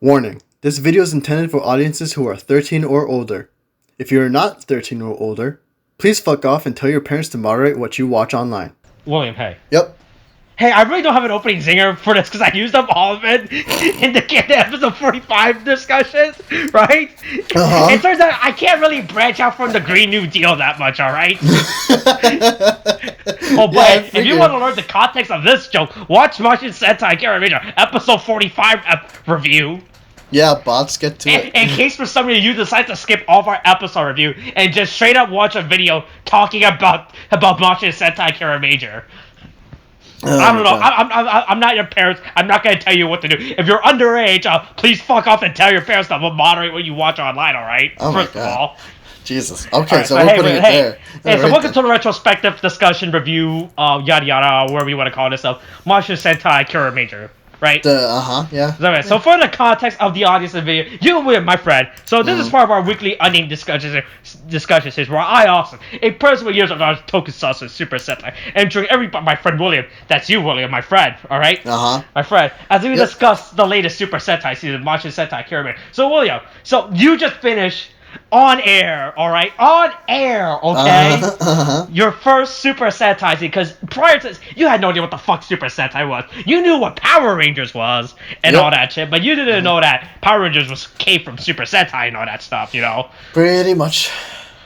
Warning, this video is intended for audiences who are 13 or older. If you are not 13 or older, please fuck off and tell your parents to moderate what you watch online. William, hey. Yep. Hey, I really don't have an opening zinger for this because I used up all of it in the episode 45 discussions, right? Uh-huh. It turns out I can't really branch out from the Green New Deal that much, alright? Oh, but if you want to learn the context of this joke, watch Mashin Sentai Kiramager episode 45 review. Yeah, bots, get to it. In case for some reason you decide to skip all of our episode review and just straight up watch a video talking about Mashin Sentai Kiramager. Oh, I don't know. I'm not your parents. I'm not going to tell you what to do. If you're underage, please fuck off and tell your parents to moderate what you watch online, alright? Oh First of all. Jesus. Okay, right, so we're putting it there. Hey, so welcome to the retrospective discussion review, yada yada, whatever you want to call this stuff. Mashin Sentai Kiramager, right? Yeah. So for the context of the audience of the video, you and William, my friend. So this is part of our weekly unnamed discussions series where I also, a person with years of knowledge, tokusatsu, super sentai, and during my friend William, that's you, William, my friend, alright? My friend, as we discuss the latest super sentai season, Mashin Sentai Kiramager. So William, so you just finished on air, alright? On air, okay? Your first Super Sentai season, because prior to this, you had no idea what the fuck Super Sentai was. You knew what Power Rangers was and all that shit, but you didn't know that Power Rangers came from Super Sentai and all that stuff, you know? Pretty much.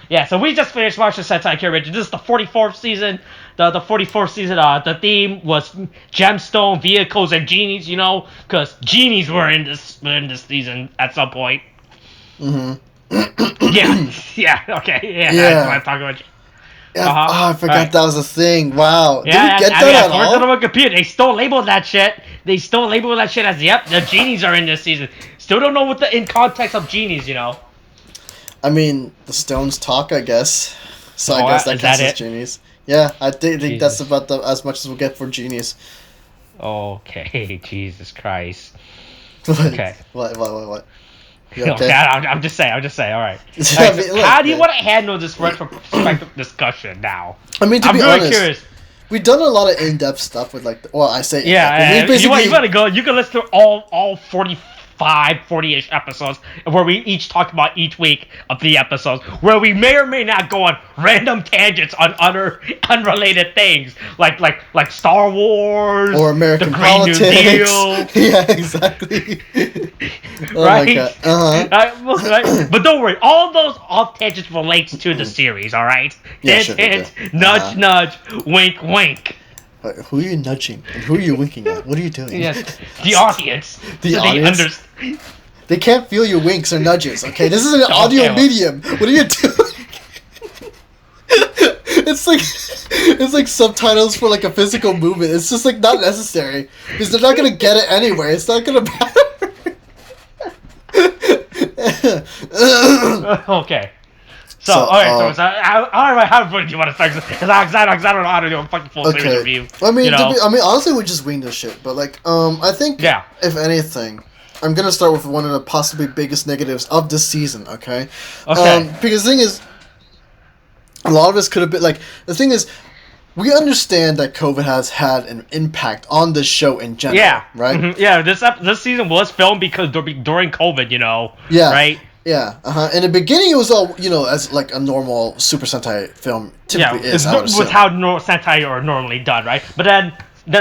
Yeah, so we just finished watching Sentai Kiramager. This is the 44th season. The 44th season, the theme was gemstone, vehicles, and genies, you know? Because genies were in this season at some point. Yeah, okay, that's what I'm talking about. Yeah, I forgot that was a thing. Wow. Yeah, did we get that at all? On computer. They still labeled that shit. As, yep, the genies are in this season. Still don't know what the in context of genies, you know? I mean, the stones talk, I guess. So I guess that counts as genies. Yeah, I think that's about as much as we'll get for genies. Okay, Jesus Christ. Okay. What? Okay? Okay, I'm just saying, alright. I mean, how do you want to handle this retrospective discussion now? I mean, to be really honest, curious. We've done a lot of in-depth stuff with I say you want to go, you can listen to all 40-ish episodes where we each talk about each week of the episodes, where we may or may not go on random tangents on other unrelated things, like Star Wars or American the Green politics. New Deal. Yeah, exactly. Right? But don't worry, all tangents relates to the series, alright? Yeah, hint, nudge, nudge, wink, wink. Who are you nudging? And who are you winking at? What are you doing? Yes, the audience. The audience? They can't feel your winks or nudges, okay? This is an audio medium. What are you doing? It's like subtitles for like a physical movement. It's just like not necessary. Because they're not gonna get it anyway. It's not gonna matter. Okay. So alright, how do you want to start? Because I don't know how to do a fucking full series review. I mean, honestly, we just winged this shit. But I think if anything, I'm gonna start with one of the possibly biggest negatives of this season. Okay. Because the thing is, a lot of us could have been the thing is, we understand that COVID has had an impact on this show in general. Yeah. Right. Mm-hmm. Yeah. This season was filmed because during COVID, you know. Yeah. Right. Yeah, In the beginning, it was all, as like a normal Super Sentai film typically is. With how Sentai are normally done, right? But then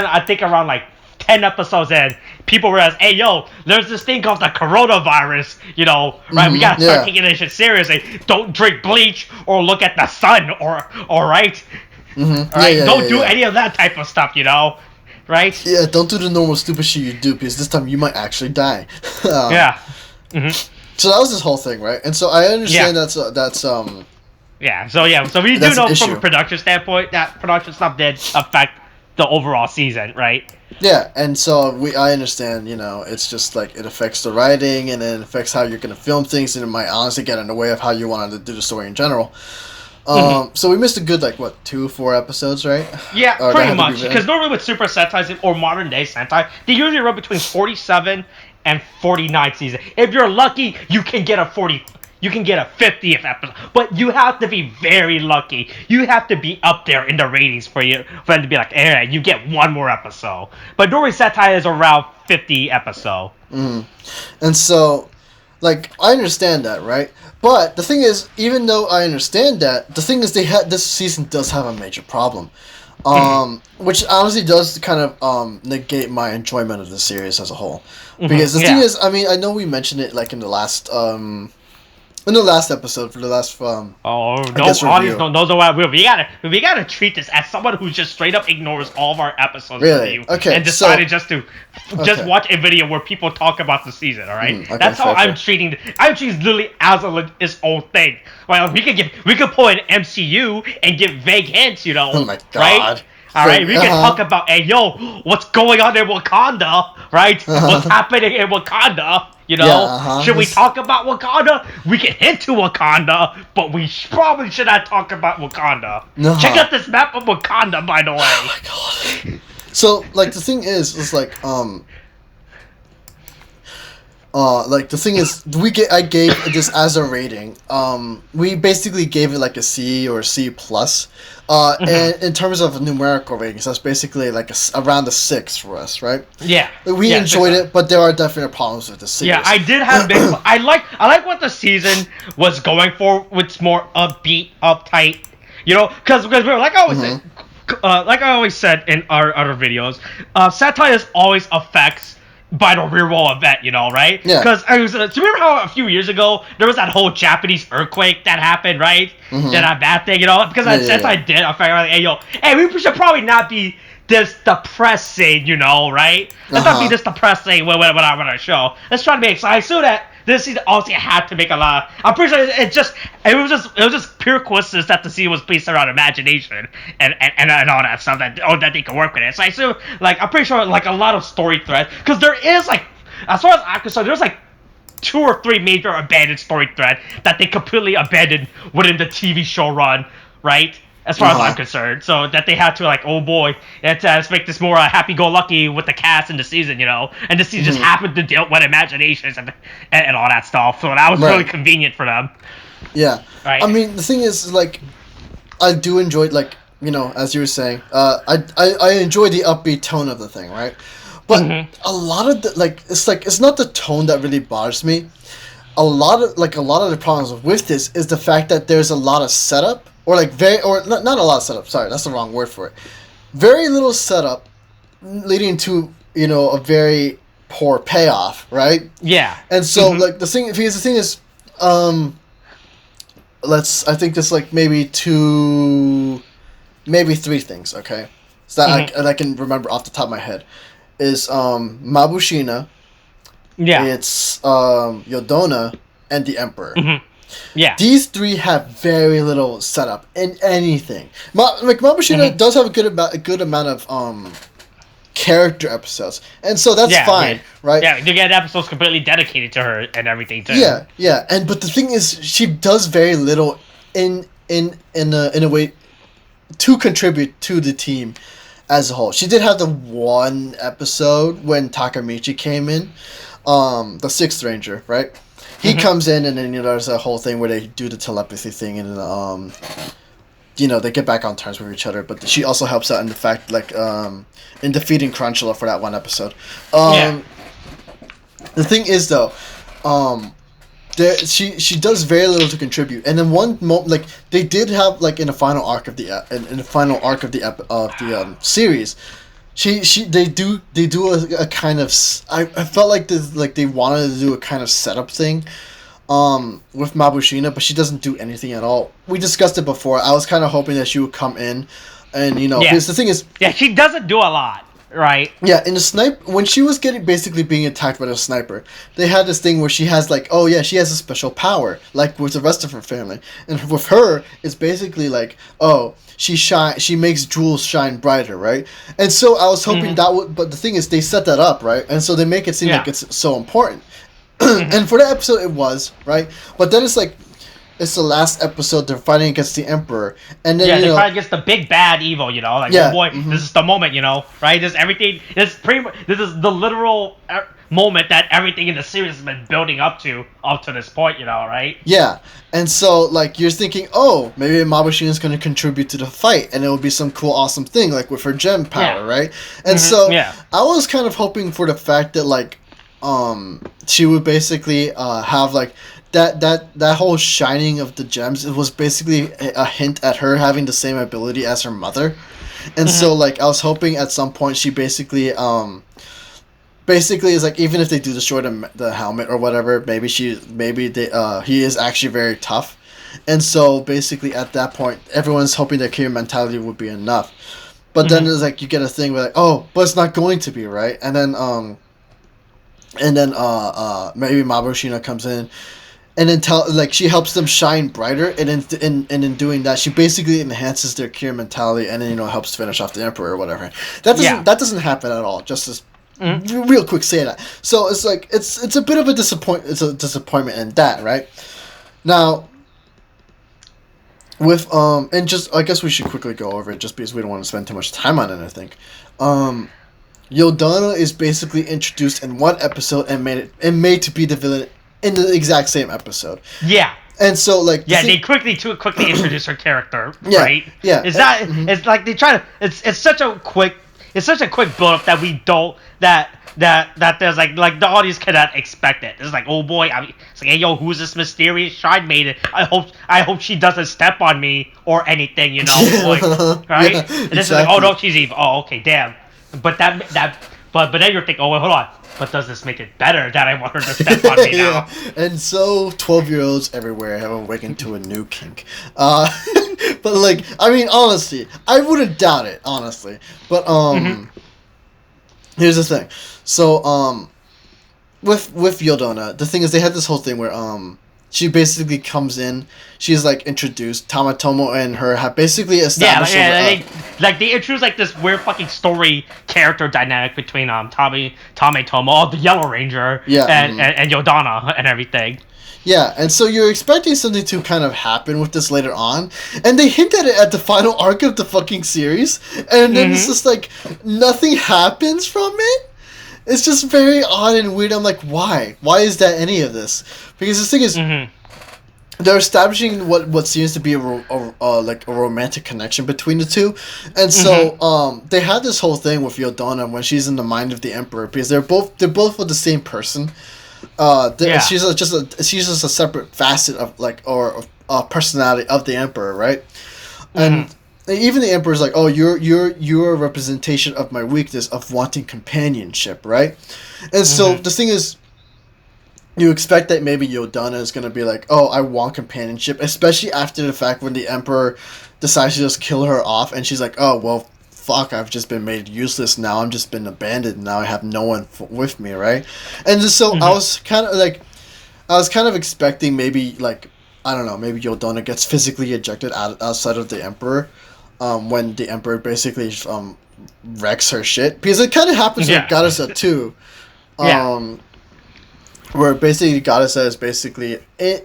I think around 10 episodes in, people realized, hey, yo, there's this thing called the coronavirus, you know, right? We gotta start taking this shit seriously. Don't drink bleach or look at the sun, right? Don't do any of that type of stuff, you know, right? Yeah, don't do the normal stupid shit you do, because this time you might actually die. So that was this whole thing, right? And so I understand that's So we do know from a production standpoint that production stuff did affect the overall season, right? Yeah, and so I understand, it's just it affects the writing and it affects how you're gonna film things, and it might honestly get in the way of how you wanted to do the story in general. So we missed a good 2-4 episodes, right? Yeah, pretty much. Because normally with Super Sentai or modern day Sentai, they usually run between 47 and 49 season. If you're lucky, you can get a 50 you can get a 50th episode. But you have to be very lucky. You have to be up there in the ratings for them to be like, hey, you get one more episode. But normally satire is around 50 episode. And so, like, I understand that, right? But the thing is, even though I understand that, the thing is this season does have a major problem. Which honestly does kind of negate my enjoyment of the series as a whole. Because the thing is, I mean, I know we mentioned it like in the last episode for the last audience don't know what we gotta treat this as someone who just straight up ignores all of our episodes review and decided just watch a video where people talk about the season. All right, that's how I'm treating it. I'm treating it literally as its own thing. Well, we could pull an MCU and give vague hints, you know. Oh my god. Right? All right, we can talk about, hey, yo, what's going on in Wakanda, right? What's happening in Wakanda, you know? Should we talk about Wakanda? We can hint to Wakanda, but we probably should not talk about Wakanda. Check out this map of Wakanda, by the way. Oh my god. So, like, the thing is like the thing is, I gave this as a rating. We basically gave it like a C or C plus. And in terms of numerical ratings, that's basically like around a 6 for us, right? Yeah. We enjoyed it, but there are definite problems with the series. Yeah, I did have I like what the season was going for. It's more upbeat, uptight, you know, because we were like I always said, like I always said in our other videos, satire always affects by the real world event, you know, right? Yeah. Because do you remember how a few years ago there was that whole Japanese earthquake that happened, right? That bad thing, you know? Because I felt like, hey, we should probably not be this depressing, you know, right? Let's not be this depressing when I show. Let's try to make. So I assume that this season also had to make a lot. I'm pretty sure it was just pure coincidence that the scene was based around imagination and all that stuff that they could work with it. So I assume, like, I'm pretty sure like a lot of story threads, because there is like, as far as I'm concerned, there's like 2 or 3 major abandoned story threads that they completely abandoned within the TV show run, right? As far as I'm concerned, so that they had to like, oh boy, let's make this more happy-go-lucky with the cast in the season, you know, and the season just happened to deal with imaginations and all that stuff, so that was really convenient for them. Yeah, right. I mean, the thing is, like, I do enjoy, like, you know, as you were saying, I enjoy the upbeat tone of the thing, right? But a lot of the, like, it's not the tone that really bothers me. A lot of the problems with this is the fact that there's a lot of setup. Or like not a lot of setup. Sorry, that's the wrong word for it. Very little setup, leading to, you know, a very poor payoff, right? Yeah. And so like the thing is, I think there's like maybe 3 things. Okay, so that I can remember off the top of my head is Mabushina. Yeah. It's Yodona and the Emperor. Yeah. These 3 have very little setup in anything. Mabushina does have a good amount of character episodes, and so that's fine, right? Yeah, you get episodes completely dedicated to her and everything too. Yeah, but the thing is, she does very little in a way to contribute to the team as a whole. She did have the one episode when Takamichi came in, the 6th Ranger, right? He comes in, and then, you know, there's a whole thing where they do the telepathy thing, and you know, they get back on terms with each other. But she also helps out in the fact, like, in defeating Crunchula for that one episode. The thing is, though, she does very little to contribute. And then like, they did have, like, in the final arc of the series. They do a kind of, I felt like they wanted to do a kind of setup thing with Mabushina, but she doesn't do anything at all. We discussed it before. I was kind of hoping that she would come in, and, you know, because the thing is, she doesn't do a lot, right? Yeah, in the when she was basically being attacked by the sniper, they had this thing where she has, like, oh yeah, she has a special power, like with the rest of her family, and with her, it's basically like, oh, she makes jewels shine brighter, right? And so I was hoping that would, but the thing is, they set that up, right? And so they make it seem like it's so important. And for that episode, it was, right? But then it's like, it's the last episode. They're fighting against the Emperor, and then they fight against the big bad evil. Like, oh boy, this is the moment. Right? This everything. This is the literal moment that everything in the series has been building up to this point. Right? Yeah, and so like you're thinking, oh, maybe Mabushina is going to contribute to the fight, and it will be some cool, awesome thing, like with her gem power, right? And so I was kind of hoping for the fact that like, she would basically have like. That whole shining of the gems, it was basically a hint at her having the same ability as her mother, and so like I was hoping at some point she basically is like, even if they do destroy the helmet or whatever, maybe he is actually very tough, and so basically at that point everyone's hoping that Kiryu mentality would be enough, but then it's like you get a thing where like, oh, but it's not going to be, right? And then maybe Mabushina comes in. And then she helps them shine brighter, and in doing that, she basically enhances their Kiryu mentality, and then helps finish off the Emperor or whatever. That doesn't happen at all. Just as real quick say that. So it's like it's a bit of a disappointment in that, right? Now, with and just I guess we should quickly go over it just because we don't want to spend too much time on it. I think. Yodana is basically introduced in one episode and made to be the villain in the exact same episode. Yeah. And so like they quickly introduce her character, yeah, right? Yeah. It's like they try to it's such a quick build up that we don't that there's like the audience cannot expect it. It's like, oh boy, it's like, hey yo, who's this mysterious shine maiden? I hope she doesn't step on me or anything, like, right? Yeah, and this is like, oh no, she's evil. Oh, okay, damn. But then you're thinking, oh wait, hold on. But does this make it better that I want her to step on me now? And so 12-year-olds everywhere have awakened to a new kink. But like, I mean, honestly, I wouldn't doubt it, honestly. But here's the thing. So with Yodona, the thing is they had this whole thing where she basically comes in. She's like introduced. Tamatomo and her have basically established. They introduce like this weird fucking story character dynamic between Tamatomo, the Yellow Ranger, and Yodana and everything. Yeah, and so you're expecting something to kind of happen with this later on, and they hint at it at the final arc of the fucking series, and then it's just like nothing happens from it. It's just very odd and weird. I'm like, why? Why is that any of this? Because this thing is, they're establishing what seems to be a romantic connection between the two, and so they had this whole thing with Yodana when she's in the mind of the Emperor, because they're both with the same person. She's just a separate facet of or personality of the Emperor, right? And even the Emperor's like, oh, you're a representation of my weakness of wanting companionship, right? And so the thing is, you expect that maybe Yodana is going to be like, oh, I want companionship, especially after the fact when the Emperor decides to just kill her off, and she's like, oh, well, fuck, I've just been made useless now, I'm just been abandoned, now I have no one with me, right? And just so I was kind of expecting maybe, like, I don't know, maybe Yodana gets physically ejected outside of the Emperor, when the Emperor basically wrecks her shit, because it kind of happens with Garza too. Where basically Garza is basically he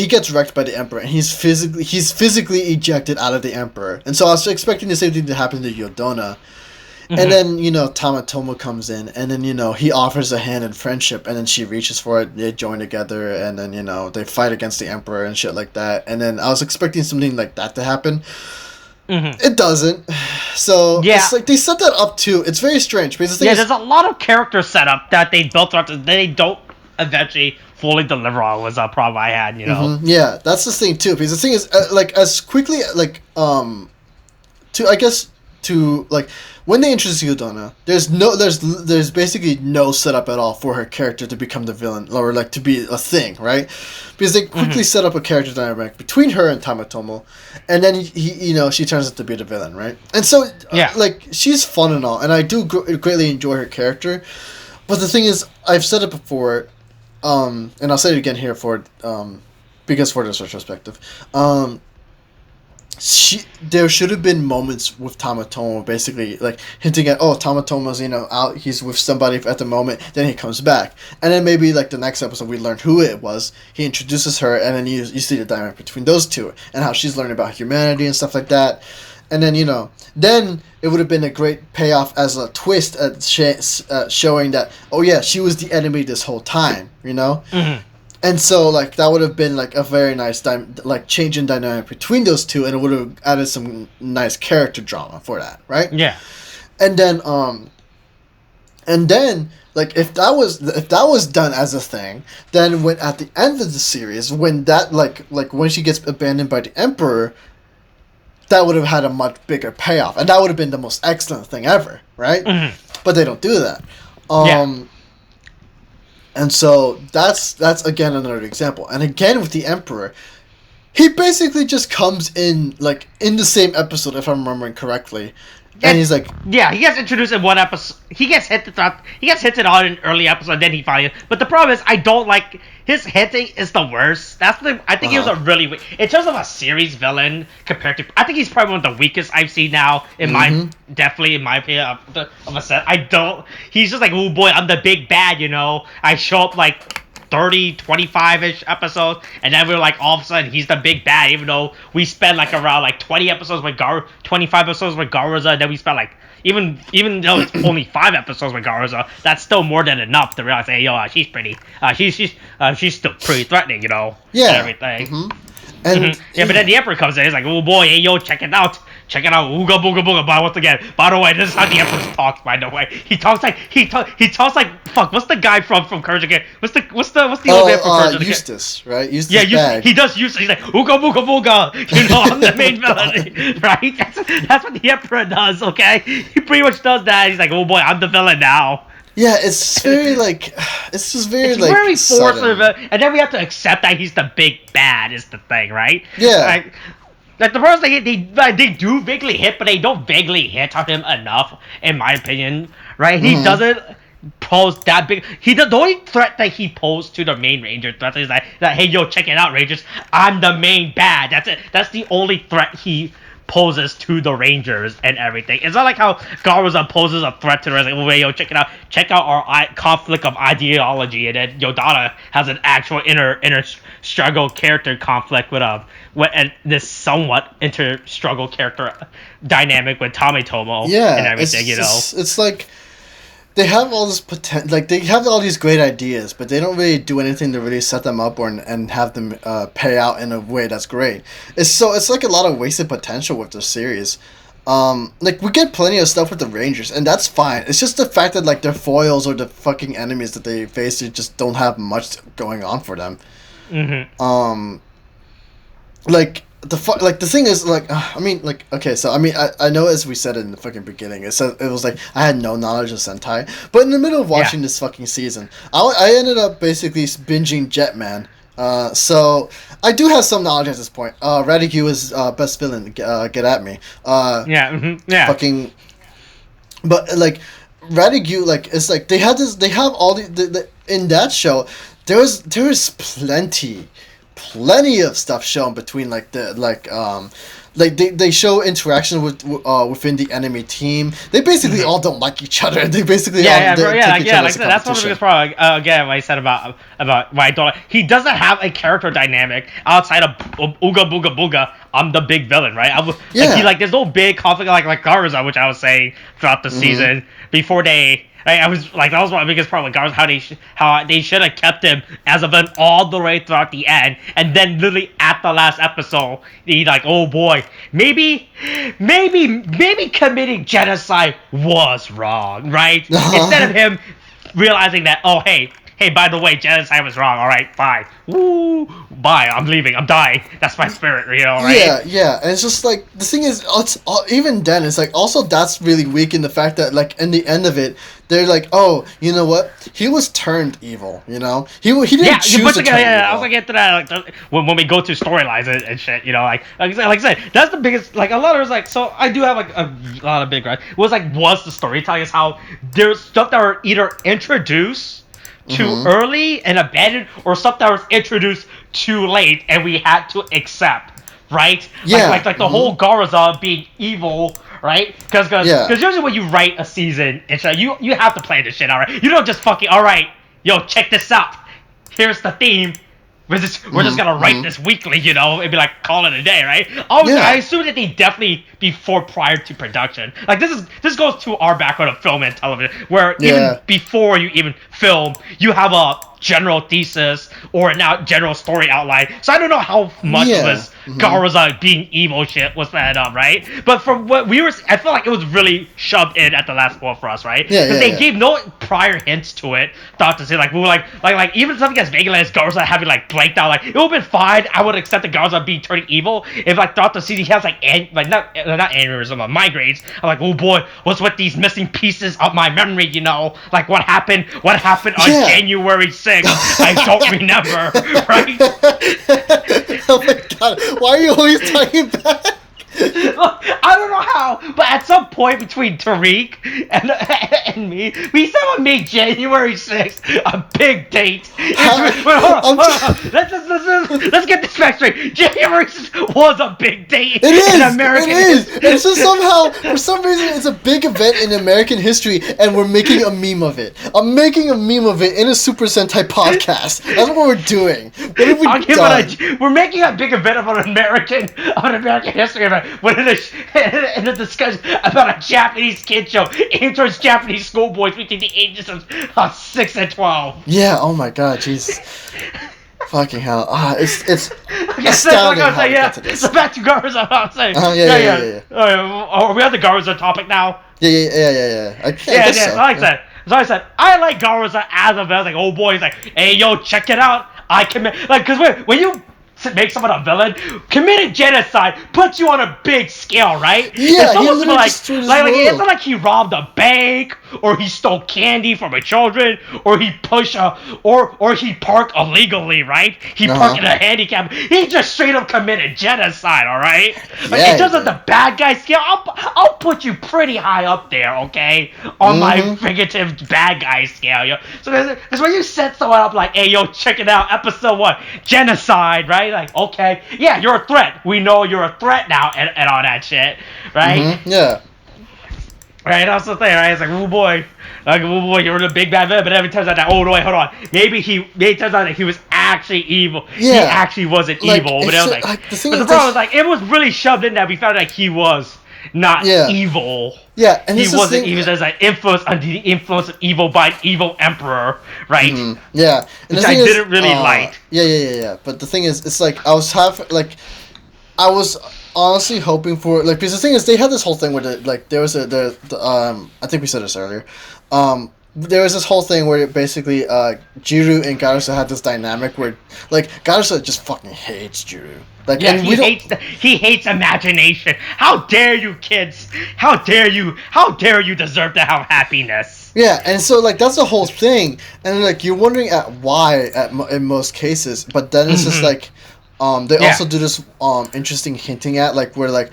gets wrecked by the Emperor, and he's physically ejected out of the Emperor. And so I was expecting the same thing to happen to Yodana. And then, Tamatomo comes in, and then, he offers a hand in friendship, and then she reaches for it, they join together, and then, they fight against the Emperor and shit like that. And then I was expecting something like that to happen. It doesn't. So it's like they set that up too. It's very strange because there's a lot of character setup that they built up that they don't eventually fully deliver on. Was a problem I had, Yeah, that's the thing too. Because the thing is, as quickly when they introduce Yodana, there's basically no setup at all for her character to become the villain or like to be a thing, right? Because they quickly set up a character dynamic between her and Tamatomo, and then she turns out to be the villain, right? And so she's fun and all, and I do greatly enjoy her character, but the thing is, I've said it before, and I'll say it again here because for this retrospective, there should have been moments with Tamatomo basically like hinting at, oh, Tamatomo's out, he's with somebody at the moment, then he comes back, and then maybe like the next episode we learn who it was, he introduces her, and then you see the dynamic between those two and how she's learning about humanity and stuff like that. And then then it would have been a great payoff as a twist at showing that, oh yeah, she was the enemy this whole time, Mm-hmm. And so, like, that would have been, like, a very nice, change in dynamic between those two, and it would have added some nice character drama for that, right? Yeah. And then, like, if that was done as a thing, then when, at the end of the series, when that, like, when she gets abandoned by the Emperor, that would have had a much bigger payoff, and that would have been the most excellent thing ever, right? Mm-hmm. But they don't do that. And so that's again another example. And again with the Emperor, he basically just comes in like in the same episode, if I'm remembering correctly. And he's like, yeah, he gets introduced in one episode. He gets hinted on in an early episode, then he finally. But the problem is, I don't like his hinting is the worst. I think he was a really weak in terms of a series villain compared to. I think he's probably one of the weakest I've seen now in my opinion of a set. He's just like, oh boy, I'm the big bad. I show up like 30, 25-ish episodes, and then we're like, all of a sudden, he's the big bad, even though we spent like around like 25 episodes with Garuza, and then we spent like, even though it's only 5 episodes with Garuza, that's still more than enough to realize, hey, yo, she's still pretty threatening, yeah, and everything. Mm-hmm. And yeah, but then the Emperor comes in, he's like, oh boy, hey, yo, check it out, ooga booga booga. But once again, by the way, this is how the Emperor talks. By the way, he talks like fuck. What's the guy from Courage again? What's the old man from Courage again? Eustace, right? Eustace. Yeah, he does Eustace. He's like ooga booga booga. I'm the main villain, right? That's what the Emperor does. Okay, he pretty much does that. He's like, oh boy, I'm the villain now. Yeah, it's very like, it's just very like very forceful, and then we have to accept that he's the big bad. Is the thing, right? Yeah. Like the first thing they do vaguely hit, but they don't vaguely hit on him enough, in my opinion. Right? He doesn't pose that big. The only threat that he posed to the main Ranger threat is that hey yo, check it out, Rangers, I'm the main bad. That's it. That's the only threat he poses to the Rangers and everything. It's not like how Garuza poses a threat to the rest. Like, well, yo, check it out. Check out our conflict of ideology, and then Yodana has an actual inner struggle character conflict with this somewhat inter struggle character dynamic with Tamatomo and everything. It's like they have all this potential, like they have all these great ideas, but they don't really do anything to really set them up and have them pay out in a way that's great. It's like a lot of wasted potential with the series. Like we get plenty of stuff with the Rangers, and that's fine. It's just the fact that like their foils or the fucking enemies that they face, they just don't have much going on for them. Mm-hmm. The thing is, like, I mean, like, okay, so, I mean, I know as we said in the fucking beginning, it was like, I had no knowledge of Sentai, but in the middle of watching this fucking season, I ended up basically binging Jetman, so, I do have some knowledge at this point. Radigue is, best villain, get at me. Fucking, but, like, Radigue, like, it's like, they have all the in that show, there is plenty of stuff shown between like they show interaction within the enemy team. They basically all don't like each other. They basically like that's one of the biggest problems. Again, what I said about why I don't. He doesn't have a character dynamic outside of Ooga Booga Booga. I'm the big villain, right? There's no big conflict like Garuza, which I was saying throughout the season before they. I was like, that was my biggest problem with Garuza, how they should have kept him as a villain all the way throughout the end, and then literally at the last episode, he's like, oh boy, maybe committing genocide was wrong, right? Instead of him realizing that, oh hey, by the way, genocide was wrong. All right, bye. Woo, bye. I'm leaving. I'm dying. That's my spirit, right? Yeah. And it's just like the thing is, even then, it's like also that's really weak in the fact that like in the end of it, they're like, oh, you know what? He was turned evil. He didn't choose to turn evil. I was like into that like when we go to storylines and shit. Like I said, that's the biggest. Like a lot of like, so I do have like a lot of big gripes. Was the storytelling is how there's stuff that were either introduced too early and abandoned, or stuff that was introduced too late and we had to accept, right? Yeah. Like the whole Garza being evil, right? Because usually when you write a season, it's you have to plan this shit out, right? You don't just fucking, all right, yo, check this out. Here's the theme. We're just gonna write this weekly, you know, and be like, call it a day, right? I assume that they definitely prior to production. Like this goes to our background of film and television, where even before you even film, you have a general thesis or now general story outline. So I don't know how much of this Garza being evil shit was planned up, right? But from what I feel like it was really shoved in at the last point for us, right? Because they gave no prior hints to it. Thought to say like we were like even something as vague as Garza having like blanked out, like it would have been fine. I would accept the Garza being turning evil if like thought to see he has like not aneurysm, migraines. I'm like, oh boy, what's with these missing pieces of my memory? You know, like what happened on January 6th? I don't remember, right? Oh my god, why are you always talking back? Look, I don't know how, but at some point between Tariq and me, we somehow made January 6th a big date. Hold on. Let's get this back straight. January 6th was a big date in American history. And so somehow, for some reason, it's a big event in American history, and we're making a meme of it. I'm making a meme of it in a Super Sentai podcast. That's what we're doing. What have we done? We're making a big event of an American history event. When in a discussion about a Japanese kid show aimed towards Japanese schoolboys between the ages of 6 and 12. Yeah, oh my god, jeez. Fucking hell. It's okay, astounding how we got to this. So back to Garza, I'm saying. Yeah. Are we on the Garza topic now? Yeah. I guess so. Like that. So I said, I like Garza as a villain. I was like, oh boy, he's like, hey, yo, check it out. I commit. Like, because when you make someone a villain, committed genocide puts you on a big scale, right? Yeah, it's almost it's not like he robbed a bank or he stole candy from the children or he or he parked illegally, right? He parked in a handicap. He just straight up committed genocide, all right? In terms of the bad guy scale, I'll put you pretty high up there, okay? On my figurative bad guy scale, yo. So that's when you set someone up like, hey, yo, check it out, episode 1, genocide, right? Like, okay, yeah, you're a threat. We know you're a threat now, and all that shit, right? Yeah. Right, that's the thing, right? It's like, oh boy, you're the big bad villain. But every time that, oh no, wait, hold on, maybe it turns out that he was actually evil. Yeah. He actually wasn't evil, but it was like, but the problem was like, it was really shoved in that we found out he was not evil. Yeah, and he wasn't even as an influence under the influence of evil by an evil emperor, right? Yeah, and which I didn't really like. Yeah. But the thing is, it's like I was honestly hoping for because the thing is they had this whole thing where there was I think we said this earlier. There was this whole thing where basically Jiru and Garusa had this dynamic where Garusa just fucking hates Jiru. He hates imagination. How dare you, kids? How dare you deserve to have happiness? Yeah, and so that's the whole thing, and you're wondering why in most cases, but then it's just they also do this interesting hinting at where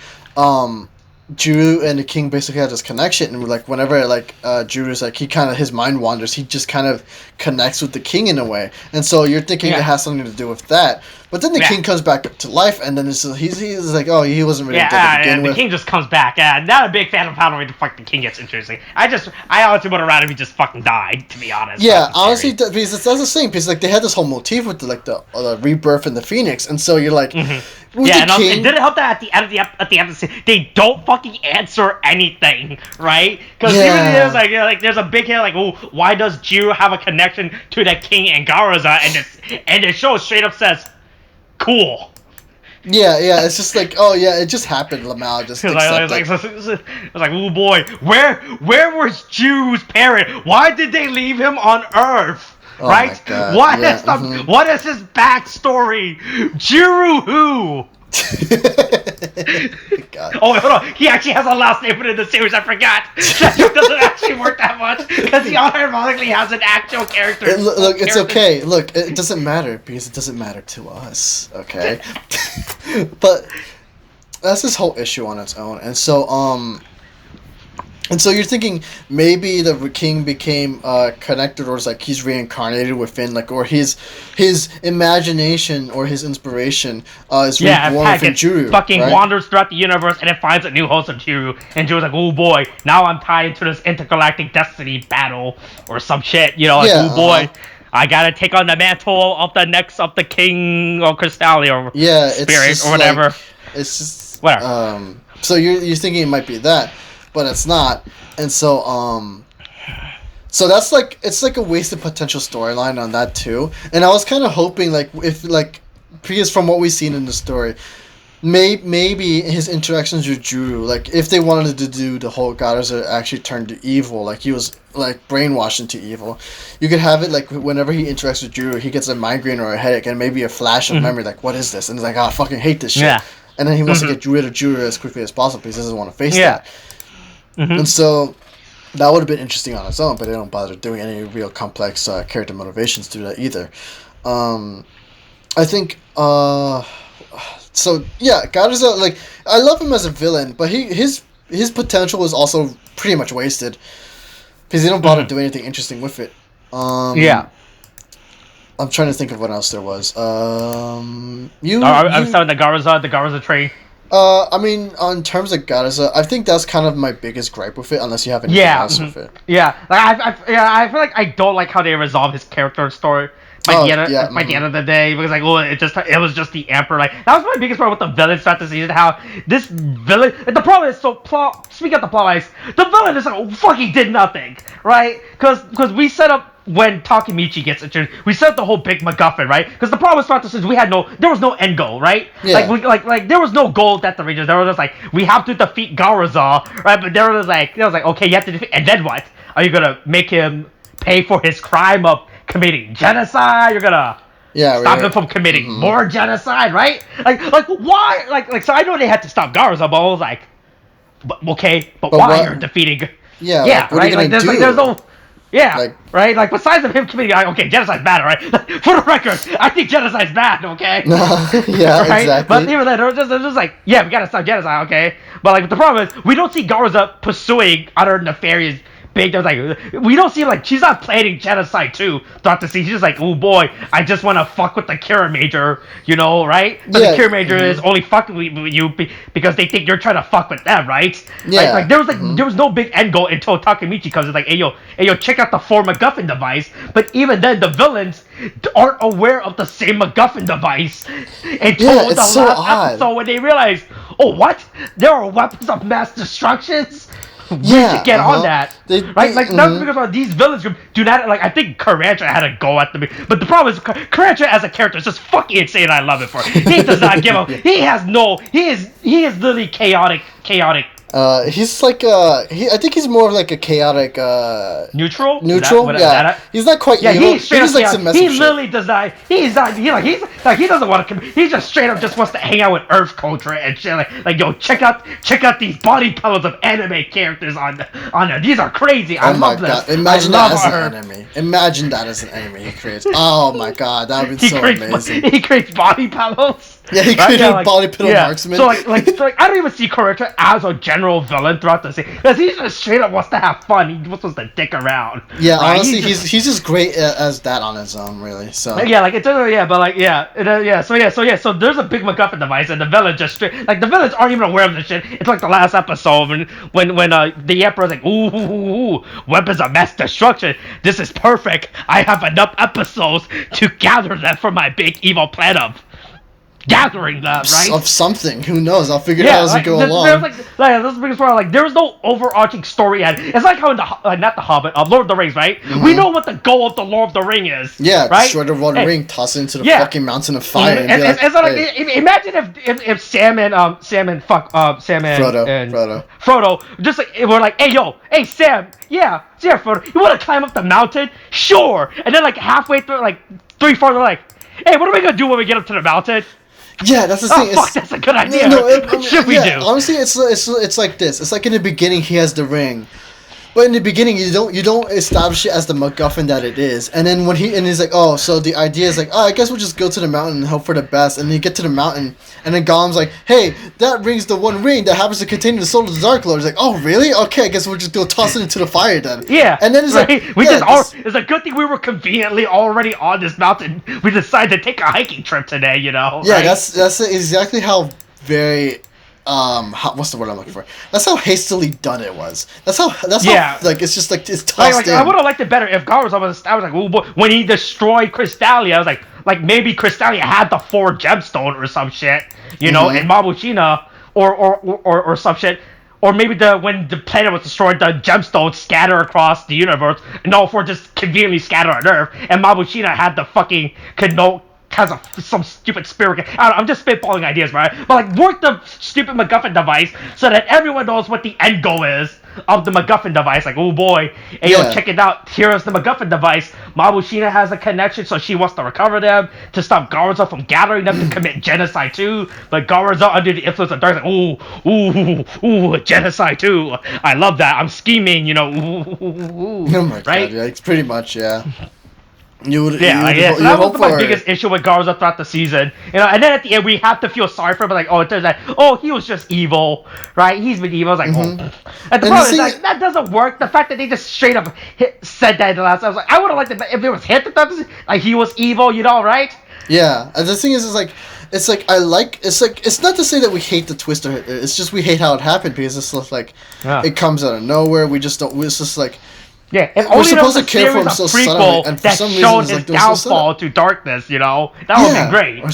Jiru and the king basically had this connection, and whenever Jiru's he kind of his mind wanders, he just kind of connects with the king in a way, and so you're thinking it has something to do with that. But then the king comes back to life, and then he's like, oh, he wasn't really dead to begin with. The king just comes back. Not a big fan of how the fuck the king gets interesting. I honestly would have rather he just fucking died, to be honest. Yeah, honestly, because that's the same. Because they had this whole motif with the rebirth and the phoenix, and so you're like, and it didn't help that at the end of the they don't fucking answer anything, right? Because even there's there's a big hit why does Jiru have a connection to the king and Garuza, and the show straight up says, cool. Yeah, it's just it just happened. Lamau just accepted. It's like, oh boy, where was Jiru's parent? Why did they leave him on Earth? Oh right? What is his backstory? Jiru who? God. Oh, hold on. He actually has a last name in the series. I forgot. That doesn't actually work that much because he unironically has an actual character. Look, it's okay. Look, it doesn't matter because it doesn't matter to us. Okay, but that's this whole issue on its own, and so And so you're thinking maybe the king became connected, or it's like he's reincarnated within, like, or his imagination or his inspiration is reborn within Juru. Fucking wanders throughout the universe and it finds a new host of Juru, and Juru's like, oh boy, now I'm tied into this intergalactic destiny battle or some shit, you know, like, oh boy. I gotta take on the mantle of the next of the king or Crystalli or spirit or whatever. Like, it's just whatever. So you're thinking it might be that, but it's not, and so that's like, it's like a wasted potential storyline on that too. And I was kind of hoping, like, if, like, because from what we've seen in the story, maybe his interactions with Juru, like, if they wanted to do the whole Garuza actually turned to evil, like he was like brainwashed into evil, you could have it like whenever he interacts with Juru, he gets a migraine or a headache and maybe a flash of memory, like, what is this? And he's like, oh, I fucking hate this shit. And then he wants to get rid of Juru as quickly as possible because he doesn't want to face that. And so that would have been interesting on its own, but they don't bother doing any real complex character motivations to that either. I think so yeah, Garuza, like, I love him as a villain, but his potential was also pretty much wasted because they don't bother doing anything interesting with it. I'm trying to think of what else there was. I'm starting the Garuza train. I mean, on terms of Garuza, I think that's kind of my biggest gripe with it, unless you have anything else with it. Yeah, like I feel like I don't like how they resolve his character story by the end of the day, because like, it was just the Emperor. Like, that was my biggest problem with the villains throughout the season. How this villain, the problem is, speaking of the plot wise, the villain is like, fucking did nothing, right? Because we set up, when Takemichi gets introduced, we set up the whole big MacGuffin, right? Because the problem with throughout the season, there was no end goal, right? Yeah. Like there was no goal at the regions. There was just like, we have to defeat Garuza, right? But there was like, okay, you have to defeat, and then what? Are you gonna make him pay for his crime of committing genocide? You're gonna stop him from committing more genocide, right? Like why? Like so I know they had to stop Garuza, but I was like, but why you're defeating? Yeah, like, what are you gonna do? There's no. Yeah, right? Like, besides of him committing, okay, genocide's bad, right? For the record, I think genocide's bad, okay? Yeah, right? Exactly. But even then, they're just like, yeah, we gotta stop genocide, okay? But, like, the problem is, we don't see Garuza pursuing other nefarious big, like, we don't see, like, she's not planning genocide too throughout the season. She's just like, oh boy, I just want to fuck with the Kiramager, you know, right? But the Kiramager is only fucking with you because they think you're trying to fuck with them, right? Yeah. Like there was no big end goal until Takemichi comes. It's like, hey yo, check out the 4 MacGuffin device. But even then, the villains aren't aware of the same MacGuffin device until the last episode, when they realize, oh, what? There are weapons of mass destructions? We should get on that, right? Like, that's because these villains do not, like, I think Karancha had a go at the beginning, but the problem is Karancha as a character is just fucking insane. I love it for it. He does not give up. He is literally chaotic. He's like I think he's more of like a chaotic neutral. He's not quite evil. He's straight up like some he literally does not. He doesn't want to. He just straight up just wants to hang out with Earth culture and shit. Like yo, check out these body colors of anime characters on there. These are crazy. I love this. Imagine that as an enemy. Imagine that as an enemy he creates. Oh my god, that would be so amazing. He creates body pillows. Yeah, he created body pillow marksman. So like I don't even see Karancha as a general villain throughout the season, because he just straight up wants to have fun. He wants to dick around. Yeah, right? Honestly, he's just great as that on his own, really. So yeah, like it's so there's a big MacGuffin device, and the villain just straight, like, the villains aren't even aware of this shit. It's like the last episode when the Emperor's like, ooh, weapons of mass destruction. This is perfect. I have enough episodes to gather them for my big evil plan of gathering them, right? Of something. Who knows? I'll figure it out as we go along. That's the biggest problem. Like, there was no overarching story at it. It's like how in not the Hobbit, Lord of the Rings, right? We know what the goal of the Lord of the Ring is. Yeah, right? Destroy the Lord of the Ring, toss it into the fucking mountain of fire. Imagine if Sam and Frodo just like were like, hey Sam, Frodo, you want to climb up the mountain? Sure. And then like halfway through, like 3/4, they're like, hey, what are we gonna do when we get up to the mountain? Yeah, that's the thing. Fuck, that's a good idea. What should we do? Honestly, it's like this. It's like in the beginning he has the ring, But in the beginning, you don't establish it as the MacGuffin that it is, and then when he's like, oh, so the idea is like, oh, I guess we'll just go to the mountain and hope for the best, and then you get to the mountain, and then Gollum's like, hey, that ring's the one ring that happens to contain the soul of the Dark Lord. He's like, oh, really? Okay, I guess we'll just go toss it into the fire then. Yeah. And then it's like, it's a good thing we were conveniently already on this mountain. We decided to take a hiking trip today, you know. Yeah, right? that's exactly how very. What's the word I'm looking for? That's how hastily done it was. That's how like it's just like it's tossed in. I would have liked it better if Gar was almost. I was like, oh boy, when he destroyed Crystalia, I was like maybe Crystalia had the 4 gemstone or some shit, you know, and Mabushina or some shit. Or maybe when the planet was destroyed, the gemstones scatter across the universe, and all 4 just conveniently scatter on Earth, and Mabushina had the fucking has some stupid spirit. I'm just spitballing ideas, right? But like, work the stupid MacGuffin device so that everyone knows what the end goal is of the MacGuffin device. Like, oh boy, hey yo, check it out. Here's the MacGuffin device. Mabushina has a connection, so she wants to recover them to stop Garza from gathering them to commit genocide too. But Garza, under the influence of dark, like, ooh, genocide too. I love that. I'm scheming, you know. Oh my god, yeah, it's pretty much, yeah. So that was my biggest issue with Garza throughout the season, you know. And then at the end, we have to feel sorry for him, like, oh, it turns out, oh, he was just evil, right? He's been evil. I was like, oh. And the problem is, like, that doesn't work. The fact that they just straight up said that in the last, I was like, I would have liked it if it was hit like he was evil, you know, right? Yeah, and the thing is like, it's not to say that we hate the twist or it's just we hate how it happened because it's like it comes out of nowhere. We just don't. It's just like. Yeah, and we're supposed to care for him so suddenly, and for some reason, showed his downfall to darkness. You know, that would be great. A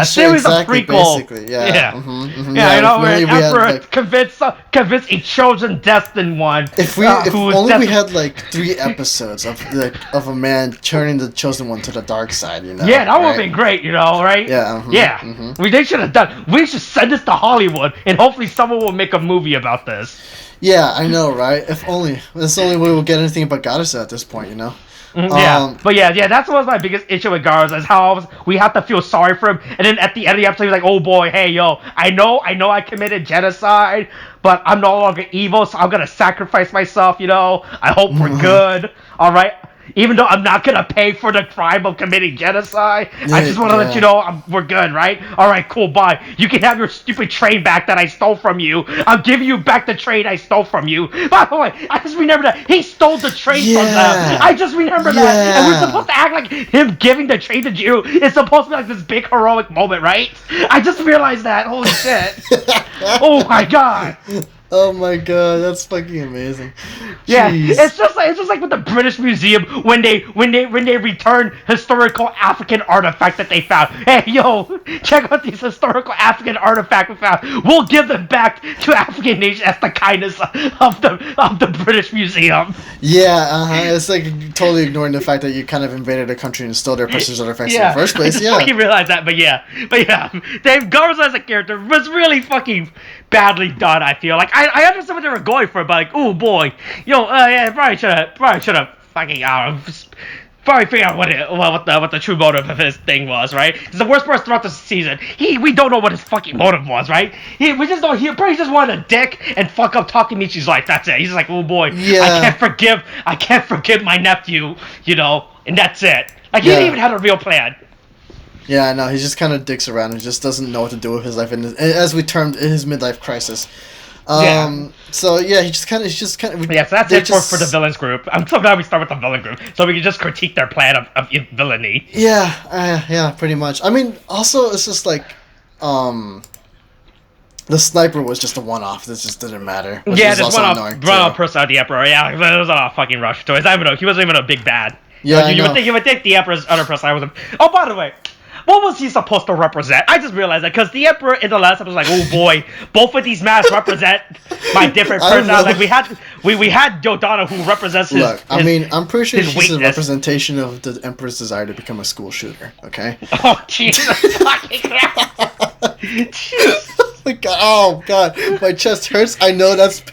series of prequel, basically. Yeah, you know, where an emperor convinced a chosen, destined one. If only we had like 3 episodes of a man turning the chosen one to the dark side. You know. Yeah, that would have been great. You know, right? Yeah. They should have done. We should send this to Hollywood, and hopefully someone will make a movie about this. Yeah, I know, right? If only. That's the only way we'll get anything about Garza at this point, you know? But that's what was my biggest issue with Garza, is how we have to feel sorry for him, and then at the end of the episode, he's like, oh boy, hey, yo, I know I committed genocide, but I'm no longer evil, so I'm gonna sacrifice myself, you know? I hope we're good, alright? Even though I'm not gonna pay for the crime of committing genocide, I just want to let you know we're good, right? All right, cool, bye. You can have your stupid train back that I stole from you. I'll give you back the train I stole from you. By the way, I just remember that he stole the train from them. I just remember that, and we're supposed to act like him giving the train to you is supposed to be like this big heroic moment, right? I just realized that. Holy shit! Oh my god. Oh my god, that's fucking amazing. Yeah, it's just like with the British Museum when they return historical African artifact that they found. Hey, yo, check out these historical African artifacts we found. We'll give them back to African nations as the kindness of the British Museum. Yeah, it's like totally ignoring the fact that you kind of invaded a country and stole their precious artifacts in the first place. Yeah, I fucking realized that, but yeah, Dave Garza as a character was really fucking badly done. I feel like I understand what they were going for, but like, oh boy, yo, probably should have fucking probably figure out what the true motive of his thing was, right? Because the worst part throughout the season, we don't know what his fucking motive was, right? We just know he probably just wanted a dick and fuck up Takemichi's life. That's it. He's just like, oh boy, I can't forgive my nephew, you know, and that's it. Like he didn't even have a real plan. Yeah, I know. He just kind of dicks around and just doesn't know what to do with his life, and as we termed his midlife crisis. So yeah, he just kind of. Yeah, so that's it for the villains group. I'm so glad we start with the villain group, so we can just critique their plan of villainy. Yeah, pretty much. I mean, also it's just like, the sniper was just a one-off. This just didn't matter. Yeah, this one-off person of the Emperor. Yeah, it was a fucking rush to it. He wasn't even a big bad. Yeah, you would think the Emperor's other person was him. Oh, by the way. What was he supposed to represent? I just realized that because the Emperor in the last episode was like, oh boy, both of these masks represent my different personalities. Like we had Yodana who represents his. Look, I mean, I'm pretty sure she's a representation of the Emperor's desire to become a school shooter. Okay. Oh Jesus fucking Christ! Oh god, my chest hurts. I know that's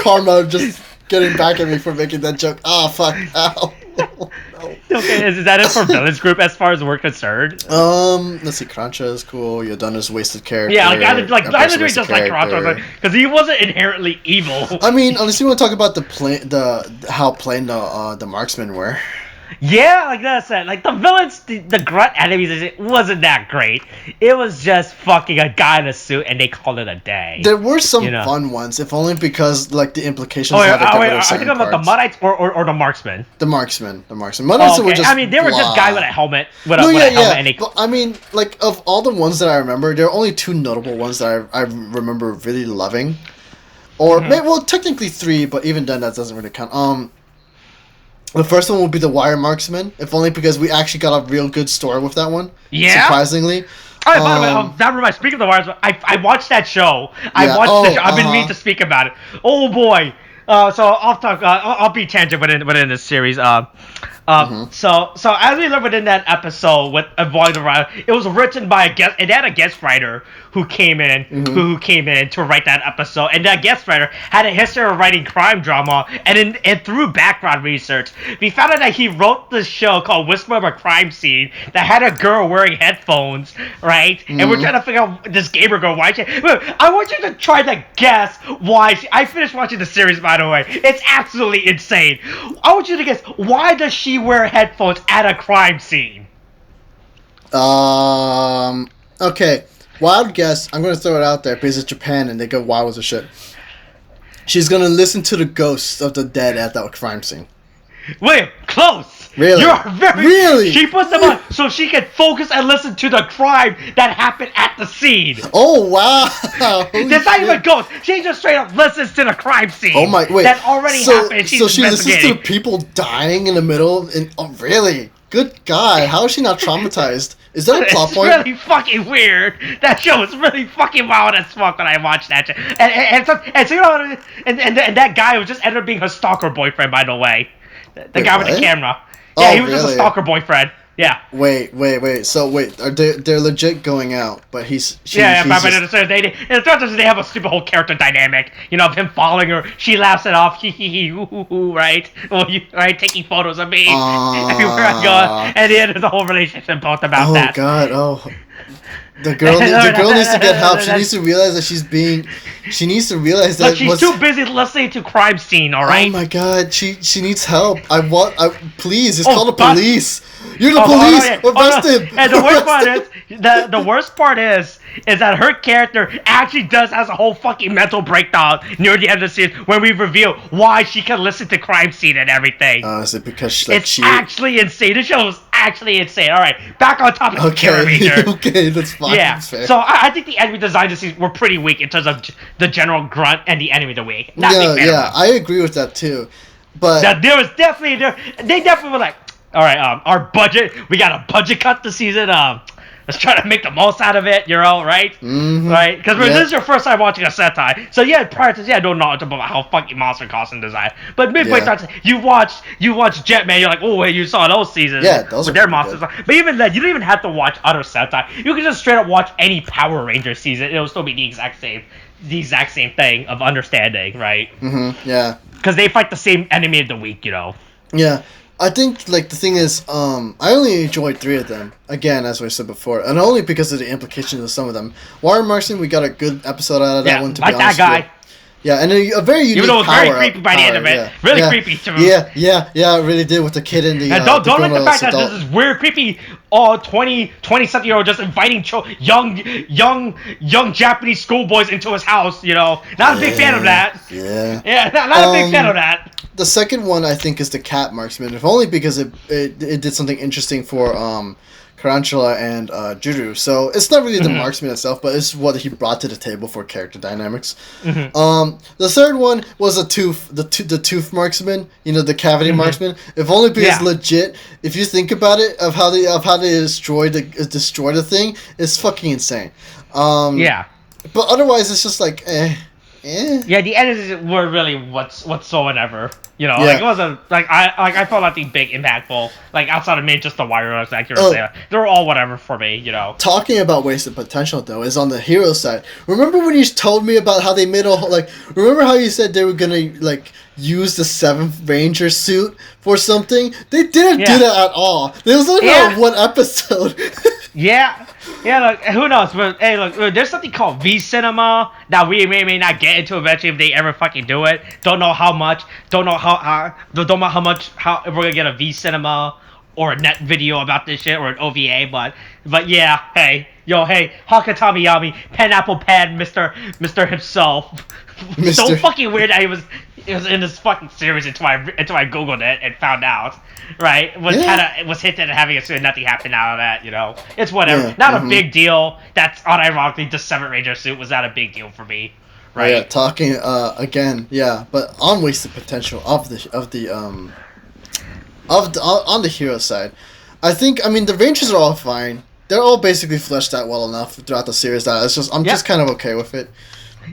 karma just getting back at me for making that joke. Oh fuck! Ow. No. Okay, is that it for villains group as far as we're concerned? Let's see. Krancha is cool. Yoduna's wasted character. Yeah, I literally just like Krancha because he wasn't inherently evil. I mean, unless you want to talk about how plain the marksmen were. Yeah, like that said, like the villains, the grunt enemies, it wasn't that great. It was just fucking a guy in a suit, and they called it a day. There were some fun ones, if only because like the implications. Are you talking about the Muddites or the marksmen? The marksmen. Muddites were just. I mean, they were just guys with a helmet, with a helmet, and they. But, I mean, like of all the ones that I remember, there are only two notable ones that I remember really loving, or maybe, well, technically three, but even then that doesn't really count. The first one would be the Wire Marksman, if only because we actually got a real good story with that one. Yeah. Surprisingly. By the way, that reminds me. Speaking of the Wire, I watched that show. I've been meaning to speak about it. Oh boy. So I'll talk. I'll be tangent within this series. So as we learned within that episode with Avoid the Writer, it was written by a guest. It had a guest writer who came in, who came in to write that episode, and that guest writer had a history of writing crime drama, and through background research, we found out that he wrote this show called Whisper of a Crime Scene that had a girl wearing headphones, right? And we're trying to figure out this gamer girl why she. I want you to try to guess why she. I finished watching the series, by the way. It's absolutely insane. I want you to guess why does she wear headphones at a crime scene? Okay. Wild guess. I'm going to throw it out there because it's Japan and they go wild with the shit. She's going to listen to the ghosts of the dead at that crime scene. William, close. Really? You're very... Really? She puts them on so she can focus and listen to the crime that happened at the scene. Oh, wow. That's not even ghosts. She just straight up listens to the crime scene. Oh, my... Wait. That already happened. So she listens to people dying in the middle? Oh, really? Good God. How is she not traumatized? Is that a plot point? It's really fucking weird. That show was really fucking wild as fuck when I watched that show. And that guy was just ended up being her stalker boyfriend, by the way. The guy with the camera. Yeah, he was just a stalker boyfriend. Yeah. Wait. So they're legit going out, but he's they have a stupid whole character dynamic. You know, of him following her. She laughs it off. Right? Well, right, taking photos of me everywhere I go, and then there's a whole relationship built about that. Oh God. Oh. The girl needs to get help. She needs to realize that she needs to realize that she's too busy listening to crime scene. All right. Oh my God. She needs help. Please. It's called the police. You're the police. Arrest him. And the worst part is that her character actually has a whole fucking mental breakdown near the end of the series when we reveal why she can listen to crime scene and everything. Is it because it's actually insane? The show is actually insane. All right, back on topic. Okay, okay, that's fine. Yeah. That's fair. So I think the enemy design this season were pretty weak in terms of the general grunt and the enemy weak. I agree with that too. But there was definitely they definitely were like, all right, our budget, we got a budget cut this season. Let's try to make the most out of it, right? Mm-hmm. Right? Because this is your first time watching a Sentai. So prior to this, no knowledge about how fucking monster costume design. But midway through, you watched Jetman, you're like, oh wait, you saw those seasons. Yeah, those with their monsters. But even then, you don't even have to watch other Sentai. You can just straight up watch any Power Ranger season. It'll still be the exact same thing of understanding, right? Mm-hmm. Yeah. Because they fight the same enemy of the week, Yeah. I think, the thing is, I only enjoyed 3 of them, again, as we said before, and only because of the implications of some of them. Warren Marson, we got a good episode out of that one, to be honest. Like that guy. Yeah, and a very unique even though it was very creepy by the end of it. Yeah. Really creepy to me. Yeah, it really did with the kid in the... And don't like the fact that this is weird, creepy, 20-something-year-old just inviting young Japanese schoolboys into his house, Not a big fan of that. Yeah. Yeah, not a big fan of that. The second one, I think, is the Cat Marksman, if only because it did something interesting for Tarantula and Juru. So it's not really the marksman itself, but it's what he brought to the table for character dynamics. The third one was the tooth marksman, the cavity marksman. If only because legit, if you think about it, of how they destroy the thing, it's fucking insane. But otherwise, it's just like Yeah, the edits were really whatsoever. You know, Yeah. like it wasn't I felt nothing big impactful. Like outside of maybe just the wireless accuracy, they were all whatever for me. You know. Talking about wasted potential though is on the hero side. Remember when you told me about how they made a whole remember how you said they were gonna use the 7th Ranger suit for something? They didn't do that at all. There was only one episode. Yeah, look, who knows? But hey, look, there's something called V Cinema that we may not get into eventually if they ever fucking do it. Don't know how much. Don't know how if we're gonna get a V Cinema or a net video about this shit or an OVA. But yeah, hey, Hakatami Yami, Pineapple Pen, Mister himself. So fucking weird that he was in this fucking series until I googled it and found out. Right, was hinted at having a suit and nothing happened out of that. You know, it's whatever. Yeah, not a big deal. That's unironically the 7th Ranger suit was not a big deal for me. Right. Yeah, talking again. Yeah, but on wasted potential on the hero side, I mean the Rangers are all fine. They're all basically fleshed out well enough throughout the series that I'm just kind of okay with it.